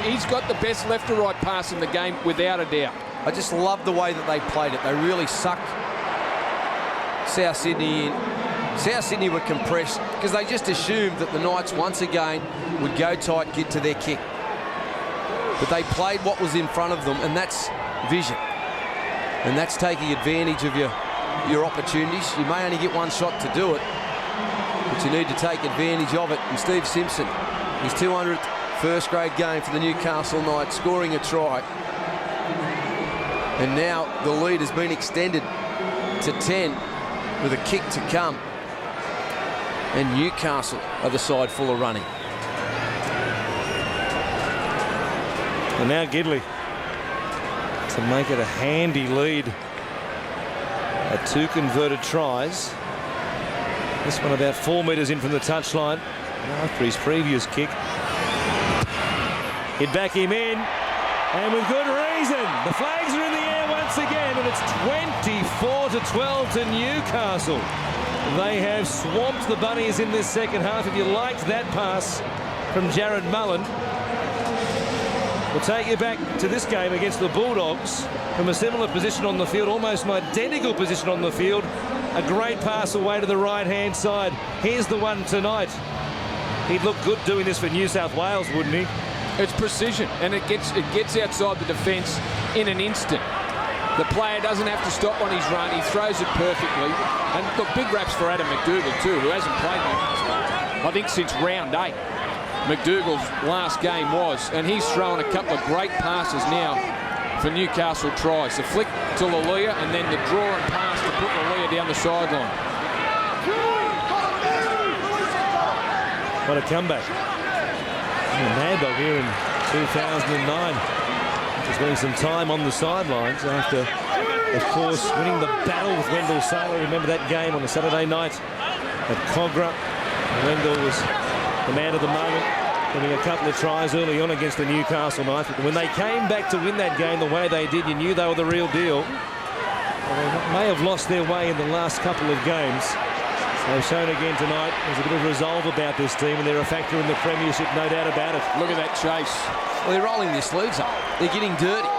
He's got the best left to right pass in the game without a doubt. I just love the way that they played it. They really sucked South Sydney in. South Sydney were compressed because they just assumed that the Knights once again would go tight, get to their kick. But they played what was in front of them, and that's vision. And that's taking advantage of your opportunities. You may only get one shot to do it, but you need to take advantage of it. And Steve Simpson, his 200th first grade game for the Newcastle Knights, scoring a try. And now the lead has been extended to 10 with a kick to come. And Newcastle are the side full of running. And now Gidley to make it a handy lead at 2 converted tries. This one about 4 metres in from the touchline after his previous kick. He'd back him in, and with good reason. The flags are in the air once again, and it's 24-12 to Newcastle. They have swamped the Bunnies in this second half. If you liked that pass from Jared Mullen, we'll take you back to this game against the Bulldogs from a similar position on the field, almost an identical position on the field. A great pass away to the right-hand side. Here's the one tonight. He'd look good doing this for New South Wales, wouldn't he? It's precision, and it gets outside the defence in an instant. The player doesn't have to stop on his run. He throws it perfectly. And look, big raps for Adam McDougall too, who hasn't played that, I think, since round 8. McDougall's last game was, and he's thrown a couple of great passes now for Newcastle tries. The flick to Lalia and then the draw and pass to put Lalia down the sideline. What a comeback. Mad Dog here in 2009. Just winning some time on the sidelines after, of course, winning the battle with Wendell Saylor. Remember that game on a Saturday night at Cogra. Wendell was the man of the moment, winning a couple of tries early on against the Newcastle Knights. But when they came back to win that game the way they did, you knew they were the real deal. Well, they may have lost their way in the last couple of games. They've shown again tonight there's a bit of resolve about this team, and they're a factor in the premiership, no doubt about it. Look at that chase. Well, they're rolling their sleeves up. They're getting dirty.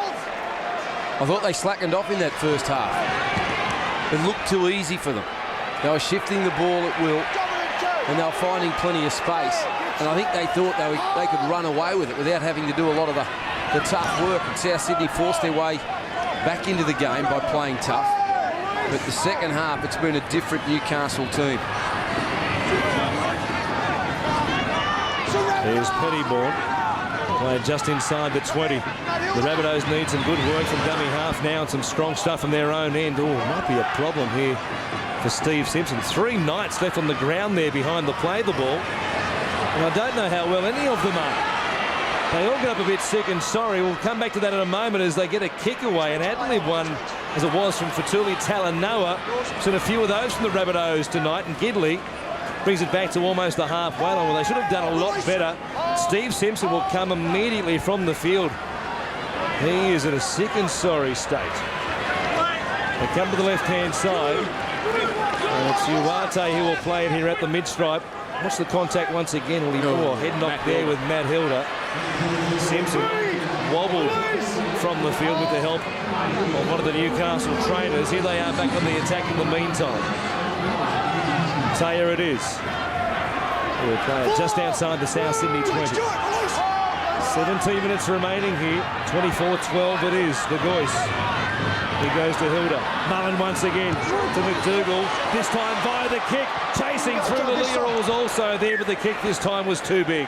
I thought they slackened off in that first half. It looked too easy for them. They were shifting the ball at will, and they were finding plenty of space. And I think they thought they could run away with it without having to do a lot of the tough work. And South Sydney forced their way back into the game by playing tough. But the second half, it's been a different Newcastle team. There's Pettyborn, played just inside the 20. The Rabbitohs need some good work from dummy half now and some strong stuff from their own end. Oh, might be a problem here for Steve Simpson. 3 Knights left on the ground there behind the play the ball. And I don't know how well any of them are. They all get up a bit sick and sorry. We'll come back to that in a moment as they get a kick away. And Adelaide one, as it was from Fatuli Talanoa. Seen a few of those from the Rabbitohs tonight. And Gidley brings it back to almost the halfway line. Well, they should have done a lot better. Steve Simpson will come immediately from the field. He is in a sick and sorry state. They come to the left-hand side. And it's Uwate who will play it here at the mid-stripe. Watch the contact once again. Head knock there with Matt Hilda. Simpson wobbled from the field with the help of one of the Newcastle trainers. Here they are back on the attack in the meantime. Taylor it is. We'll play it just outside the South Sydney 20. 17 minutes remaining here. 24-12 it is. The Goyce. He goes to Hilda. Mullen once again to McDougall. This time via the kick. Chasing through the Lear was also there, but the kick this time was too big.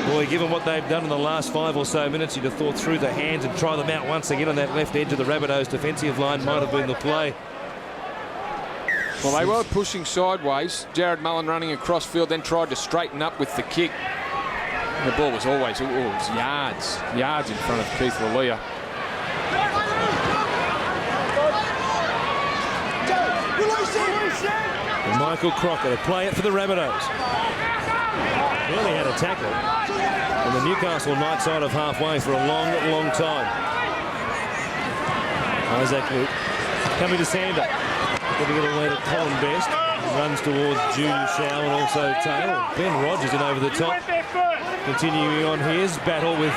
Boy, given what they've done in the last 5 or so minutes, you'd have thought through the hands and try them out once again on that left edge of the Rabbitohs defensive line might have been the play. Well, they were pushing sideways. Jared Mullen running across field, then tried to straighten up with the kick. The ball was always it was yards in front of Keith Lalia. And Michael Crocker to play it for the Rabbitohs. Nearly had a tackle on the Newcastle night side of halfway for a long, long time. Isaac Luke coming to Sander. Giving it away to Colin Best. Runs towards Junior Shaw and also Taylor. Ben Rogers in over the top. Continuing on his battle with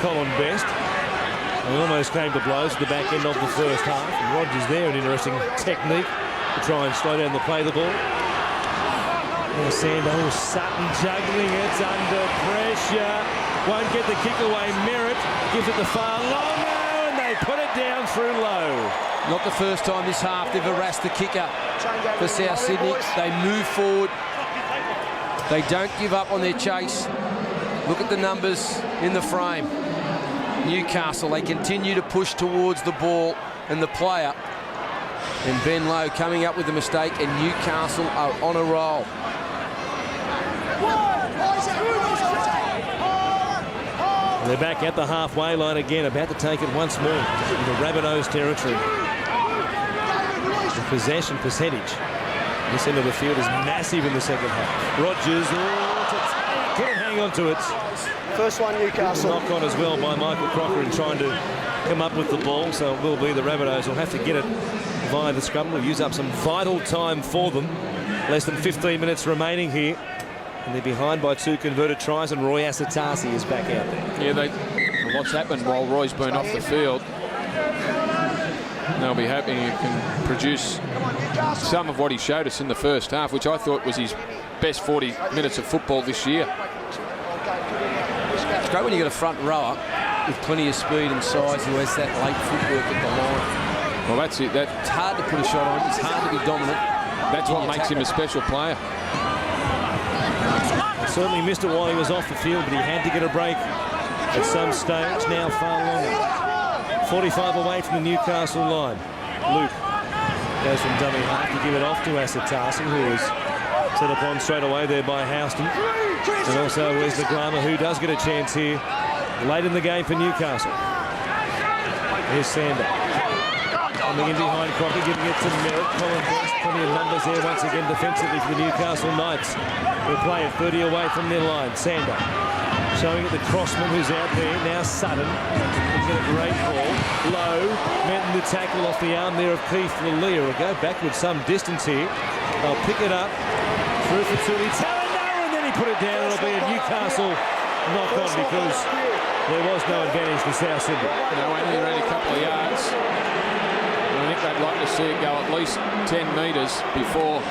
Colin Best. They almost came to blows at the back end of the first half. And Rogers there, an interesting technique to try and slow down the play of the ball. And Sander, Sutton juggling it under pressure. Won't get the kick away. Merritt gives it the far longer and they put it down through low. Not the first time this half they've harassed the kicker for South Sydney. They move forward. They don't give up on their chase. Look at the numbers in the frame. Newcastle, they continue to push towards the ball and the player. And Ben Lowe coming up with a mistake, and Newcastle are on a roll. They're back at the halfway line again, about to take it once more into Rabbitohs territory. The possession percentage this end of the field is massive in the second half. Rogers, couldn't hang on to it. First one, Newcastle. Knock on as well by Michael Crocker in trying to come up with the ball, so it will be the Rabbitohs will have to get it via the scrum. We'll use up some vital time for them. Less than 15 minutes remaining here. And they're behind by 2 converted tries, and Roy Asatasi is back out there. Yeah, what's happened while Roy's been off the field, they'll be hoping he can produce some of what he showed us in the first half, which I thought was his best 40 minutes of football this year. It's great when you got a front rower with plenty of speed and size who has that late footwork at the line. Well, that's it. It's hard to put a shot on. It's hard to be dominant. That's what makes him a special player. Certainly missed it while he was off the field, but he had to get a break at some stage. Now far longer. 45 away from the Newcastle line. Luke goes from dummy half to give it off to Asatasi, who was set upon straight away there by Houston. And also Wesley Glamour, who does get a chance here late in the game for Newcastle. Here's Sander. Coming in behind Crocker, giving it to Merritt. Colin Best, plenty of numbers there once again defensively for the Newcastle Knights. We'll play it 30 away from their line. Sander showing it to Crossman, who's out there. Now Sutton. He's got a great ball. Low, met the tackle off the arm there of Keith Lalia. Will go backward some distance here. They'll pick it up. Through for Tuli Talanoa, and then he put it down. It'll be a Newcastle knock on because there was no advantage to South Sydney. No, only ran a couple of yards. I think they'd like to see it go at least 10 metres before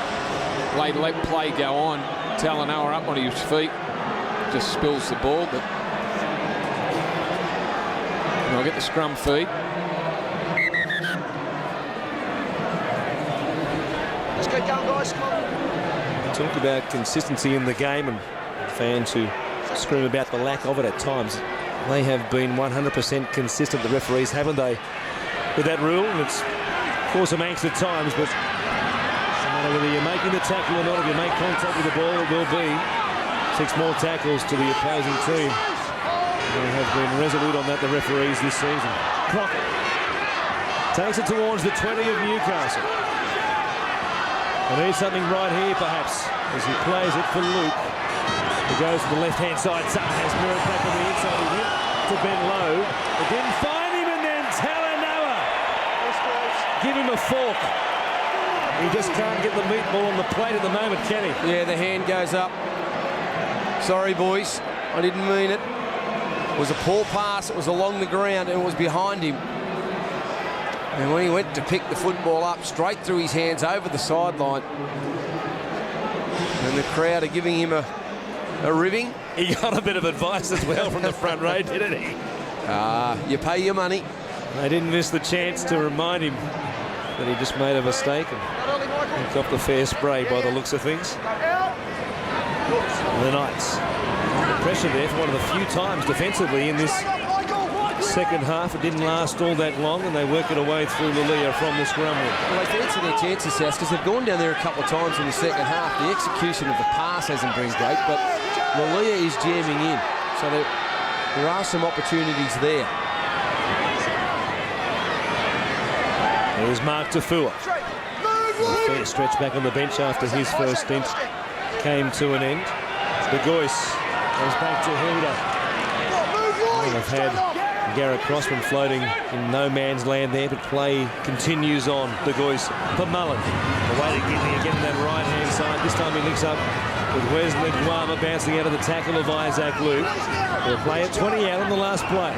they let play go on. Talanoa up on his feet, just spills the ball, but they'll get the scrum feed. Let's get going, guys. Come on. Talk about consistency in the game, and fans who scream about the lack of it at times. They have been 100% consistent, the referees, haven't they, with that rule? And it's caused some angst at times, but no matter whether you're making the tackle or not, if you make contact with the ball, it will be 6 more tackles to the opposing team. They have been resolute on that, the referees, this season. Crocker takes it towards the 20 of Newcastle. And here's something right here, perhaps, as he plays it for Luke. He goes to the left-hand side. Sutton has Merritt back on the inside. He hit to Ben Lowe. They didn't find him, and then Talanoa. Give him a fork. He just can't get the meatball on the plate at the moment, can he? Yeah, the hand goes up. Sorry, boys. I didn't mean it. It was a poor pass. It was along the ground, and it was behind him. And when he went to pick the football up, straight through his hands over the sideline. And the crowd are giving him a ribbing. He got a bit of advice as well from the front row, didn't he? You pay your money. They didn't miss the chance to remind him that he just made a mistake and got the fair spray by the looks of things. And the Knights, the pressure there for one of the few times defensively in this second half. It didn't last all that long, and they work it away through Lalia from the scrum. Well, they fancy their chances, South, because they've gone down there a couple of times in the second half. The execution of the pass hasn't been great, but Lalia is jamming in. So there are some opportunities there. There's Mark Tafua. A fair stretch back on the bench after his first stint came to an end. De Gois goes back to Hilda. And they've had Garrett Crossman floating in no man's land there, but play continues on. De Gois for Mullen. Away to Gidley again on that right-hand side. This time he links up with Wesley Guama bouncing out of the tackle of Isaac Luke. They'll play at 20 out on the last play.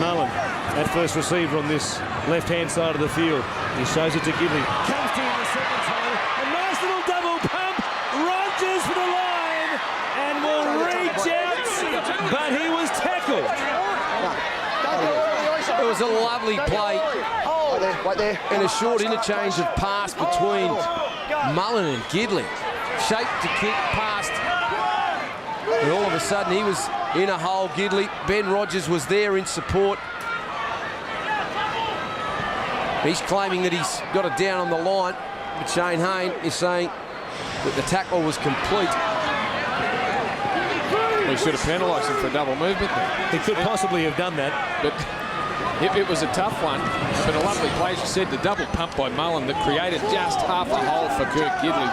Mullen, that first receiver on this left-hand side of the field. He shows it to Gidley. Comes to in the second time. A nice little double pump. Rogers for the line and will reach out, but he was tackled. It was a lovely play. Right there. And a short interchange of pass between Mullen and Gidley. Shape to kick, passed. And all of a sudden he was in a hole, Gidley. Ben Rogers was there in support. He's claiming that he's got it down on the line, but Shane Hayne is saying that the tackle was complete. We should have penalised him for a double movement there. He could possibly have done that. But it was a tough one, but a lovely play. As you said, the double pump by Mullen that created just half a hole for Kirk Gidley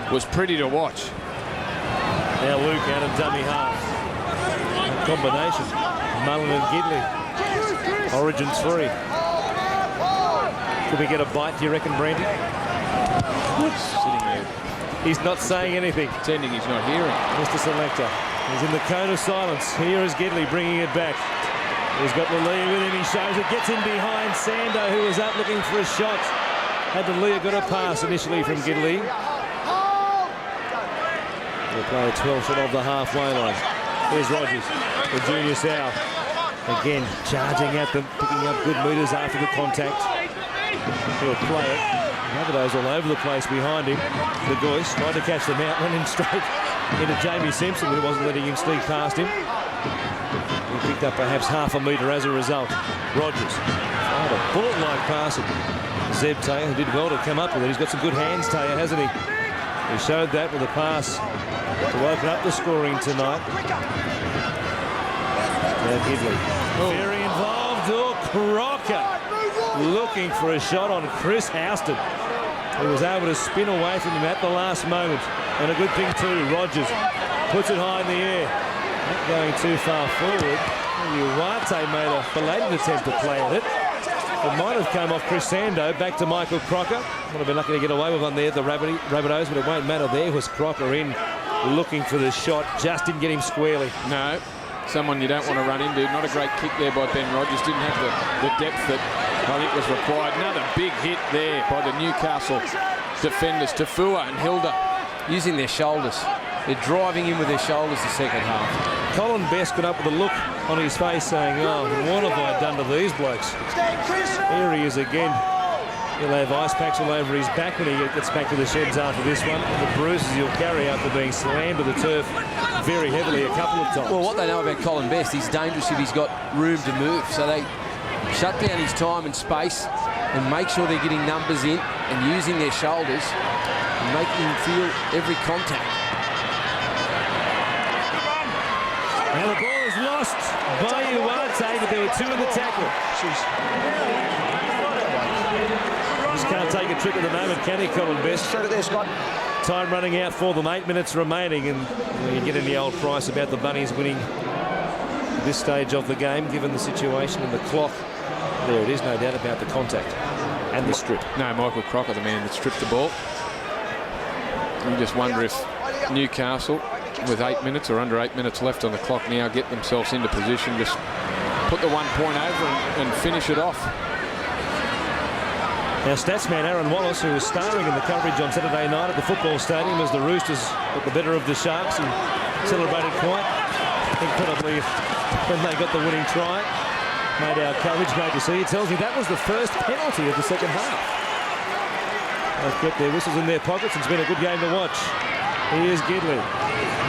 was pretty to watch. Now Luke out of dummy half. Combination, Mullen and Gidley. Origin 3. Could we get a bite, do you reckon, Brandy? Sitting there. He's not saying anything. Pretending he's not hearing. Mr. Selector. He's in the cone of silence. Here is Gidley bringing it back. He's got Lalia with him. He shows it. Gets in behind Sando, who was up looking for a shot. Had Lalia got a pass initially from Gidley. They'll play a 12 shot off the halfway line. Here's Rogers, the junior Sow. Again, charging at them, picking up good metres after the contact. He'll play it. Rabbitohs all over the place behind him. De Gois tried to catch them out, went in straight into Jamie Simpson, who wasn't letting him sneak past him. He picked up perhaps half a metre as a result. Rogers fired a bullet-like pass at Zeb Taylor, who did well to come up with it. He's got some good hands, Taylor, hasn't he? He showed that with a pass to open up the scoring tonight. Now Gidley. Very involved. Oh, Crocker looking for a shot on Chris Houston. He was able to spin away from him at the last moment. And a good thing too, Rogers puts it high in the air. Not going too far forward. Uwate made a belated attempt to play at it. It might have come off Chris Sando, back to Michael Crocker. Would have been lucky to get away with one there, the Rabbitohs, but it won't matter. There was Crocker in, looking for the shot. Just didn't get him squarely. No, someone you don't want to run into. Not a great kick there by Ben Rogers. Didn't have the depth that I think was required. Another big hit there by the Newcastle defenders, Tafua and Hilda. Using their shoulders. They're driving in with their shoulders the second half. Colin Best got up with a look on his face saying, oh, what have I done to these blokes? Here he is again. He'll have ice packs all over his back when he gets back to the sheds after this one. The bruises he'll carry after being slammed to the turf very heavily a couple of times. Well, what they know about Colin Best, he's dangerous if he's got room to move. So they shut down his time and space and make sure they're getting numbers in and using their shoulders and making him feel every contact. Now the ball is lost by Uwate, but there were two in the tackle. Just can't take a trick at the moment, can he, Colin Best? Shut it there, Scott. Time running out for them, 8 minutes remaining, and you get in the old price about the Bunnies winning this stage of the game, given the situation and the clock. There it is, no doubt about the contact and the strip. No, Michael Crocker, the man that stripped the ball. You just wonder if Newcastle, with 8 minutes or under 8 minutes left on the clock now, get themselves into position, just put the 1 point over and finish it off. Now, statsman Aaron Wallace, who was starring in the coverage on Saturday night at the football stadium as the Roosters got the better of the Sharks and celebrated quite incredibly when they got the winning try. Made our coverage great to see. He tells me that was the first penalty of the second half. They've kept their whistles in their pockets. It's been a good game to watch. Here's Gidley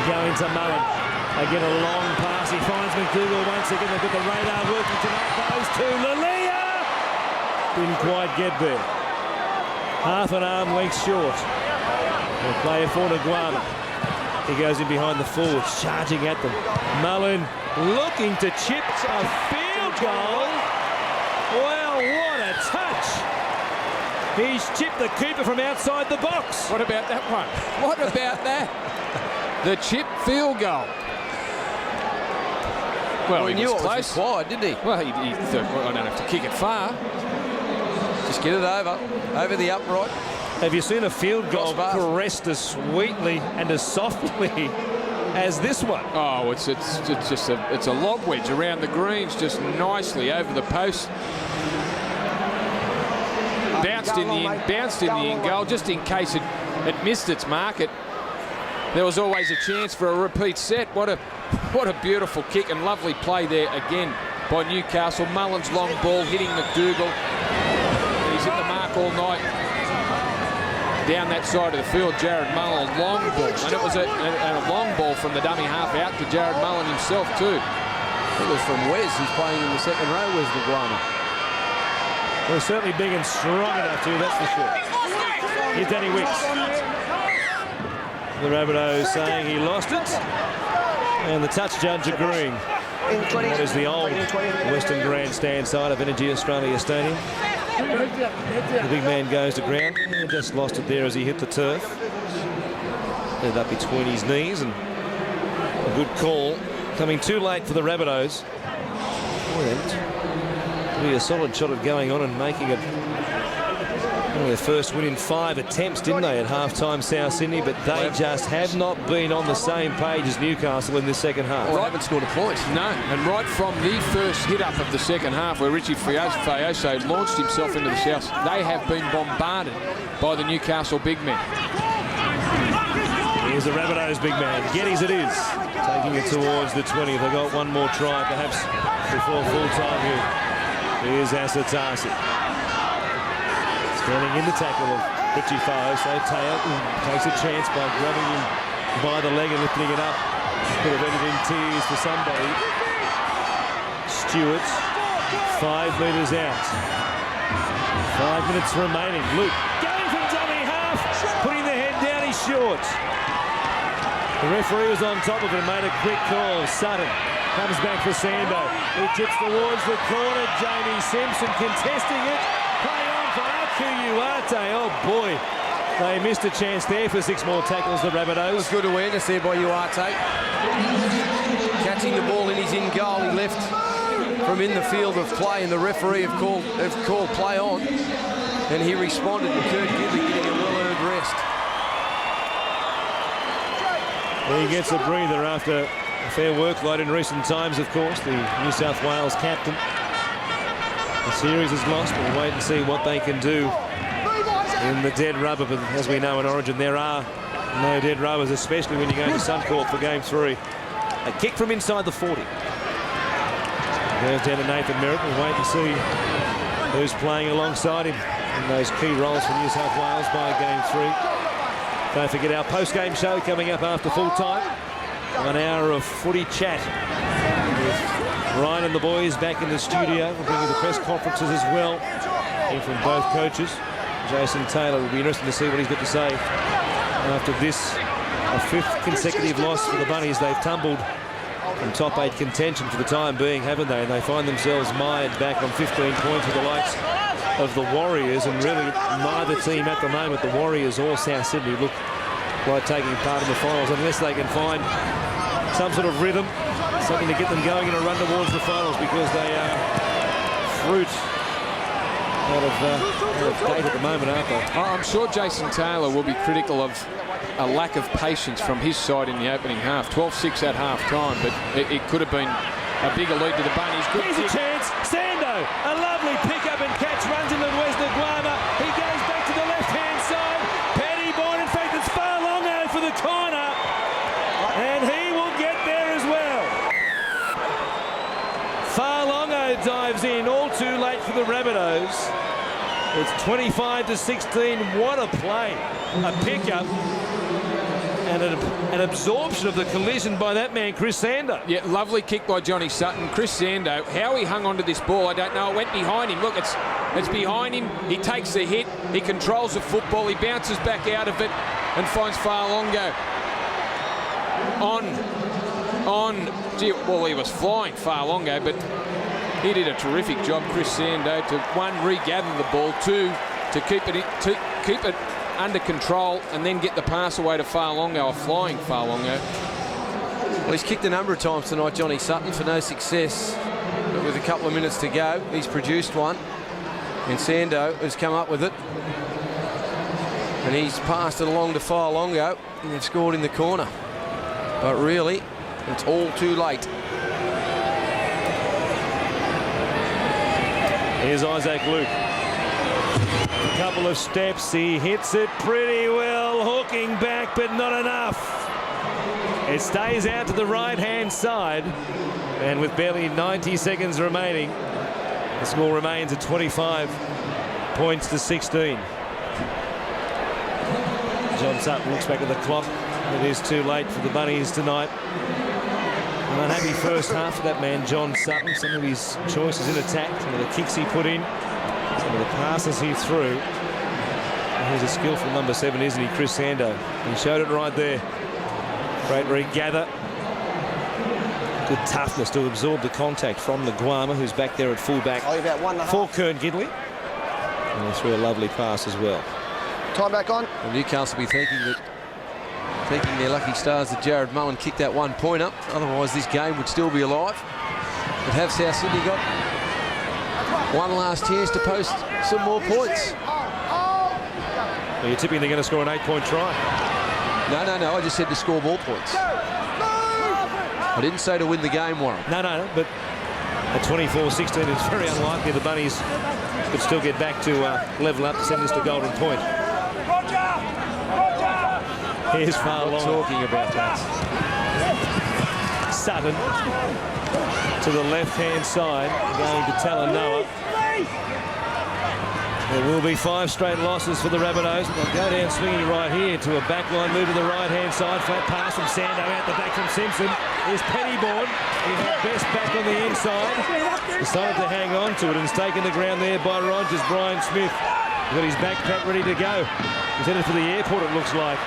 going to Mullen. Again, a long pass. He finds McDougall once again. They've got the radar working tonight. Goes to Lalia. Didn't quite get there. Half an arm length short. They'll play it for Nguama. He goes in behind the forwards, charging at them. Mullen looking to chip a field goal. Well, what a touch. He's chipped the keeper from outside the box. What about that one? What about that? The chip field goal. Well, he knew it was required, didn't he? Well, he thought, well, I don't have to kick it far. Just get it over the upright. Have you seen a field goal caressed as sweetly and as softly as this one? Oh, it's just a lob wedge around the greens, just nicely over the post. Bounced in the in goal, just in case it missed its market. There was always a chance for a repeat set. What a beautiful kick and lovely play there again by Newcastle. Mullen's long ball hitting McDougall. He's hit the mark all night. Down that side of the field, Jared Mullen, long ball. And it was a long ball from the dummy half out to Jared Mullen himself too. It was from Wes, who's playing in the second row, Wes Nguama. Well, certainly big and strong enough to, that's for sure. Here's Danny Wicks. The Rabbitohs saying he lost it. And the touch judge agreeing. That is the old Western Grandstand side of Energy Australia Stadium. The big man goes to ground. He just lost it there as he hit the turf. Ended up between his knees, and a good call. Coming too late for the Rabbitohs. Really a solid shot at going on and making it their first win in 5 attempts, didn't they, at half-time South Sydney? But they just have not been on the same page as Newcastle in this second half. Well, they haven't scored a point. No, and right from the first hit-up of the second half, where Richie Fayoso launched himself into the South, they have been bombarded by the Newcastle big men. Here's the Rabbitohs big man. Geddes it is. Taking it towards the 20. They've got one more try, perhaps, before full-time here. Here's Asatasi. Standing in the tackle of Richie Fayoso. Teo takes a chance by grabbing him by the leg and lifting it up. Could have ended in tears for somebody. Stewart, 5 metres out. 5 minutes remaining. Luke going from dummy half, putting the head down, he's short. The referee was on top of it and made a quick call. Sutton comes back for Sando. He chips towards the corner. Jamie Simpson contesting it. Play on for Uarte. Oh boy, they missed a chance there for 6 more tackles, the Rabbitohs. Good awareness there by Uarte. Catching the ball in his in goal, he left from in the field of play, and the referee have called play on, and he responded to Kurt Gidley getting a well-earned rest. He gets a breather after a fair workload in recent times, of course, the New South Wales captain. The series is lost. We'll wait and see what they can do in the dead rubber. But as we know in Origin, there are no dead rubbers, especially when you go to Suncorp for Game 3. A kick from inside the 40. Goes down to Nathan Merritt. We'll wait and see who's playing alongside him in those key roles for New South Wales by Game 3. Don't forget our post-game show coming up after full-time. 1 hour of footy chat. Ryan and the boys back in the studio. We'll bring you the press conferences as well. Here from both coaches. Jason Taylor will be interesting to see what he's got to say after this, a 5th consecutive loss for the Bunnies. They've tumbled from top 8 contention for the time being, haven't they? And they find themselves mired back on 15 points with the likes of the Warriors. And really, neither team at the moment, the Warriors or South Sydney, look like taking part in the finals unless they can find some sort of rhythm, something to get them going in a run towards the finals, because they are fruit out of date at the moment, aren't they? I'm sure Jason Taylor will be critical of a lack of patience from his side in the opening half. 12-6 at half-time, but it could have been a bigger lead to the Bunnies. Here's a chance. Sando, a lovely pick-up and catch, runs into Wes Nguama. He dives in, all too late for the Rabbitohs. It's 25-16. What a play. A pickup and an absorption of the collision by that man, Chris Sando. Yeah, lovely kick by Johnny Sutton. Chris Sando, how he hung onto this ball, I don't know. It went behind him. Look, it's behind him. He takes the hit. He controls the football. He bounces back out of it and finds Farlongo on. Gee, well, he was flying Farlongo, but he did a terrific job, Chris Sando, to one, regather the ball, two, to keep it under control and then get the pass away to Farlongo, or flying Farlongo. Well, he's kicked a number of times tonight, Johnny Sutton, for no success. But with a couple of minutes to go, he's produced one. And Sando has come up with it. And he's passed it along to Farlongo, and they've scored in the corner. But really, it's all too late. Here's Isaac Luke. A couple of steps, he hits it pretty well, hooking back, but not enough. It stays out to the right-hand side, and with barely 90 seconds remaining, the score remains at 25 points to 16. John Sutton looks back at the clock. It is too late for the Bunnies tonight. An unhappy first half for that man, John Sutton. Some of his choices in attack, some of the kicks he put in, some of the passes he threw. And he's a skillful number 7, isn't he, Chris Sando? He showed it right there. Great regather. Good toughness to absorb the contact from the Guama, who's back there at fullback for Kern Gidley. And he threw a lovely pass as well. Time back on. Well, Newcastle will be thinking their lucky stars that Jared Mullen kicked that 1 pointer. Otherwise, this game would still be alive. But have South Sydney got one last chance to post some more points? Well, you're tipping they're going to score an 8-point try. No. I just said to score more points. I didn't say to win the game, Warren. No. But at 24-16, it's very unlikely the Bunnies could still get back to level up to send this to Golden Point. Here's Farlong talking about that. Sutton to the left-hand side, going to Talanoa. There will be 5 straight losses for the Rabbitohs. They'll go down swinging right here to a backline move to the right-hand side. Flat pass from Sando out the back from Simpson. Here's Pettyborn. He had Best back on the inside. Decided to hang on to it and it's taken the ground there by Rogers. Brian Smith. He's got his backpack ready to go. He's headed for the airport, it looks like.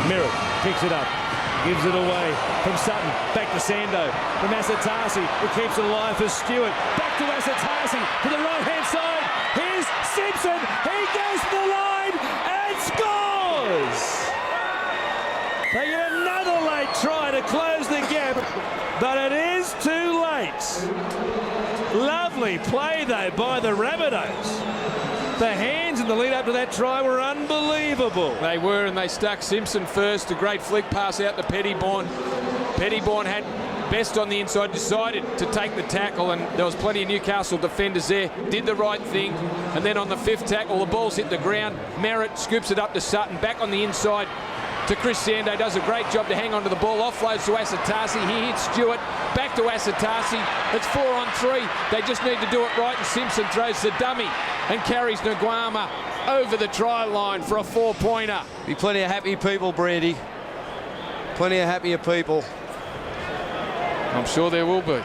Merritt picks it up, gives it away from Sutton, back to Sando, from Asatasi, who keeps it alive for Stewart, back to Asatasi, to the right-hand side, here's Simpson, he goes to the line and scores! They get another late try to close the gap, but it is too late. Lovely play though by the Rabbitohs. The hands in the lead up to that try were unbelievable. They were, and they stuck Simpson first. A great flick pass out to Pettyborn. Pettyborn had Best on the inside, decided to take the tackle, and there was plenty of Newcastle defenders there. Did the right thing, and then on the 5th tackle, the ball's hit the ground. Merritt scoops it up to Sutton, back on the inside to Chris Sando. Does a great job to hang on to the ball. Offloads to Asatasi. He hits Stewart. Back to Asatasi. It's 4 on 3. They just need to do it right, and Simpson throws the dummy and carries Nguama over the try line for a 4-pointer. Be plenty of happy people, Brandy. Plenty of happier people. I'm sure there will be. Well,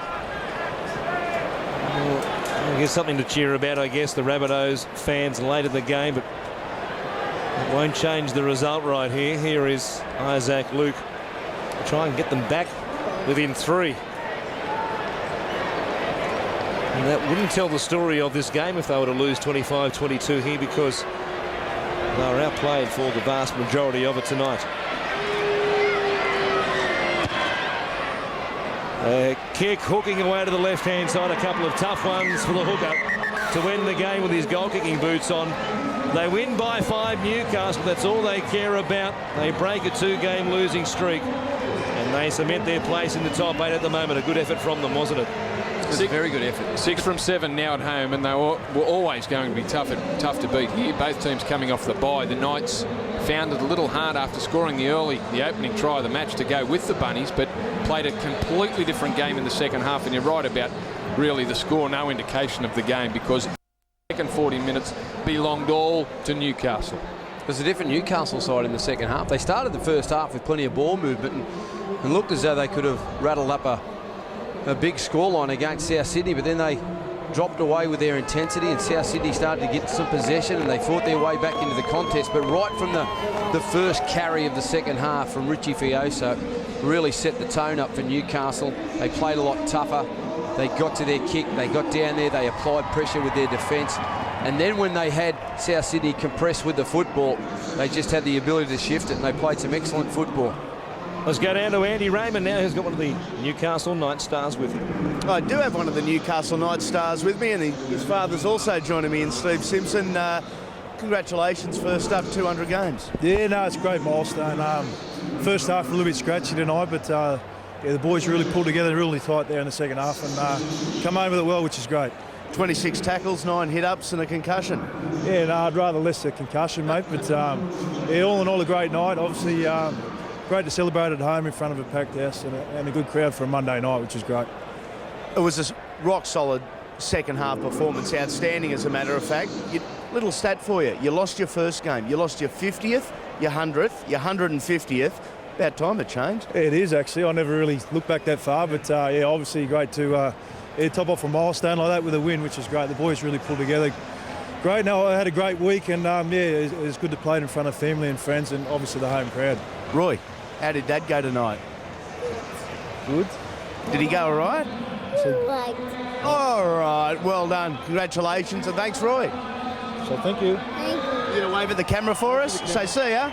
I guess something to cheer about, I guess, the Rabbitohs fans late in the game, but it won't change the result right here. Here is Isaac Luke to try and get them back within 3. And that wouldn't tell the story of this game if they were to lose 25-22 here, because they were outplayed for the vast majority of it tonight. A kick hooking away to the left-hand side. A couple of tough ones for the hooker to win the game with his goal-kicking boots on. They win by 5, Newcastle. That's all they care about. They break a 2-game losing streak, and they cement their place in the top 8 at the moment. A good effort from them, wasn't it? It was a very good effort. 6 from 7 now at home, and they were always going to be tough to beat here. Both teams coming off the bye. The Knights found it a little hard after scoring the opening try of the match to go with the Bunnies, but played a completely different game in the second half. And you're right about really the score, no indication of the game, because the second 40 minutes belonged all to Newcastle. It was a different Newcastle side in the second half. They started the first half with plenty of ball movement and looked as though they could have rattled up a big scoreline against South Sydney, but then they dropped away with their intensity and South Sydney started to get some possession and they fought their way back into the contest. But right from the first carry of the second half from Richie Fioso really set the tone up for Newcastle. They played a lot tougher. They got to their kick, they got down there, they applied pressure with their defence. And then when they had South Sydney compressed with the football, they just had the ability to shift it and they played some excellent football. Let's go down to Andy Raymond now, who's got one of the Newcastle Night Stars with him. I do have one of the Newcastle Night Stars with me, and his father's also joining me in Steve Simpson. Congratulations, first up, 200 games. Yeah, no, it's a great milestone. First half a little bit scratchy tonight, but yeah, the boys really pulled together really tight there in the second half and come home with it well, which is great. 26 tackles, 9 hit-ups and a concussion. Yeah, no, I'd rather less a concussion, mate, but yeah, all in all a great night. Obviously, great to celebrate at home in front of a packed house and a good crowd for a Monday night, which is great. It was a rock-solid second half performance, outstanding as a matter of fact. Little stat for you, you lost your first game, you lost your 50th, your 100th, your 150th. About time it changed. Yeah, it is actually. I never really looked back that far, but yeah, obviously great to top off a milestone like that with a win, which is great. The boys really pulled together. Great. No, I had a great week, and yeah, it was good to play in front of family and friends, and obviously the home crowd. Roy, how did Dad go tonight? Good. Did he go all right? Right. All right. Well done. Congratulations, and thanks, Roy. So thank you. Thank you. You gonna wave at the camera for us? Say see ya.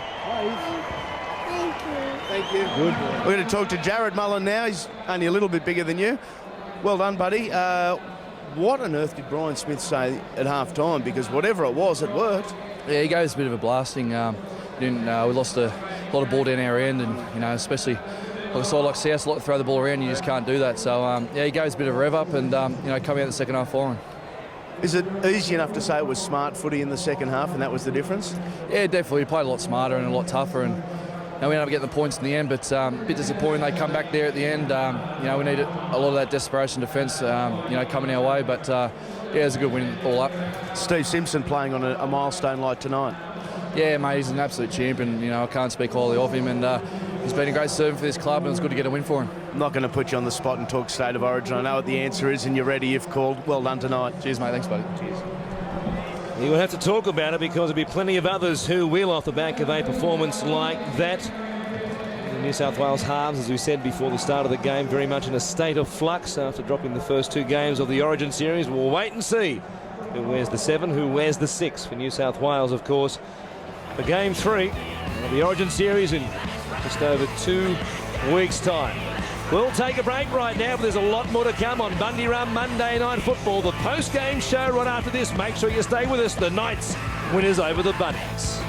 Thank you. Good. We're going to talk to Jared Mullen now. He's only a little bit bigger than you. Well done, buddy. What on earth did Brian Smith say at half-time? Because whatever it was, it worked. Yeah, he gave us a bit of a blasting. We lost a lot of ball down our end, and especially like a side like South, like to throw the ball around. You just can't do that. So yeah, he gave us a bit of a rev up, and coming out the second half firing. Is it easy enough to say it was smart footy in the second half, and that was the difference? Yeah, definitely. We played a lot smarter and a lot tougher, and we ended up getting the points in the end, but a bit disappointing they come back there at the end. We needed a lot of that desperation defence, coming our way, but yeah, it was a good win all up. Steve Simpson playing on a milestone like tonight. Yeah, mate, he's an absolute champion. I can't speak highly of him, and he's been a great servant for this club, and it's good to get a win for him. I'm not going to put you on the spot and talk State of Origin. I know what the answer is, and you're ready if called. Well done tonight. Cheers, mate. Thanks, buddy. Cheers. You will have to talk about it because there'll be plenty of others who will off the back of a performance like that. The New South Wales halves, as we said before the start of the game, very much in a state of flux after dropping the first 2 games of the Origin series. We'll wait and see who wears the 7, who wears the 6 for New South Wales, of course, for Game 3 of the Origin series in just over 2 weeks' time. We'll take a break right now, but there's a lot more to come on Bundy Rum Monday Night Football, the post-game show right after this. Make sure you stay with us. The Knights winners over the Bunnies.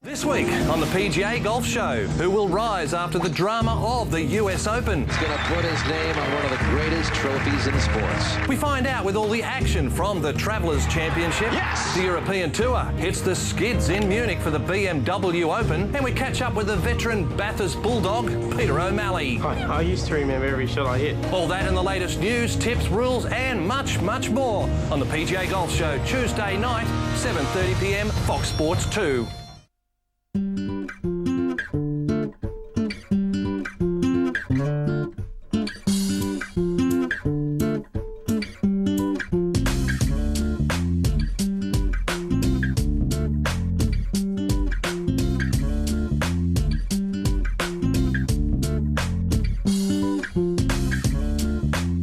This week on the PGA Golf Show, who will rise after the drama of the US Open? He's going to put his name on one of the greatest trophies in sports. We find out with all the action from the Travellers Championship. Yes! The European Tour hits the skids in Munich for the BMW Open, and we catch up with the veteran Bathurst Bulldog, Peter O'Malley. I used to remember every shot I hit. All that and the latest news, tips, rules, and much, much more on the PGA Golf Show, Tuesday night, 7:30 p.m, Fox Sports 2.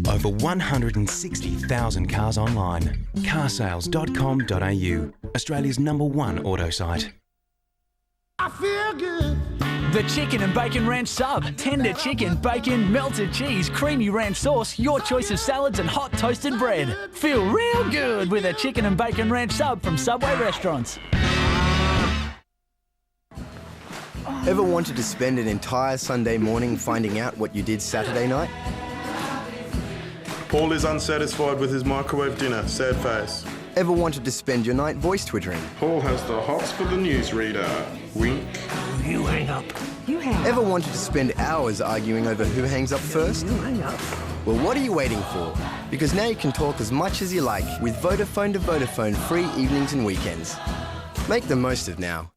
Over 160,000 cars online. Carsales.com.au, Australia's #1 auto site. I feel good. The Chicken and Bacon Ranch Sub. Tender chicken, bacon, melted cheese, creamy ranch sauce, your choice of salads and hot toasted bread. Feel real good with a Chicken and Bacon Ranch Sub from Subway Restaurants. Ever wanted to spend an entire Sunday morning finding out what you did Saturday night? Paul is unsatisfied with his microwave dinner. Sad face. Ever wanted to spend your night voice twittering? Paul has the hots for the newsreader. Wink. You hang up. You hang up. Ever wanted to spend hours arguing over who hangs up first? You hang up. Well, what are you waiting for? Because now you can talk as much as you like with Vodafone to Vodafone free evenings and weekends. Make the most of now.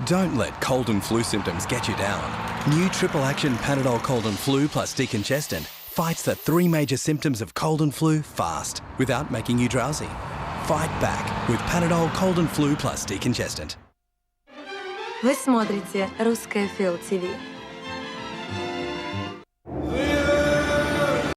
Don't let cold and flu symptoms get you down. New triple action Panadol Cold and Flu plus decongestant fights the 3 major symptoms of cold and flu fast without making you drowsy. Fight back with Panadol Cold and Flu plus decongestant. Вы смотрите Русское ФЛ ТВ.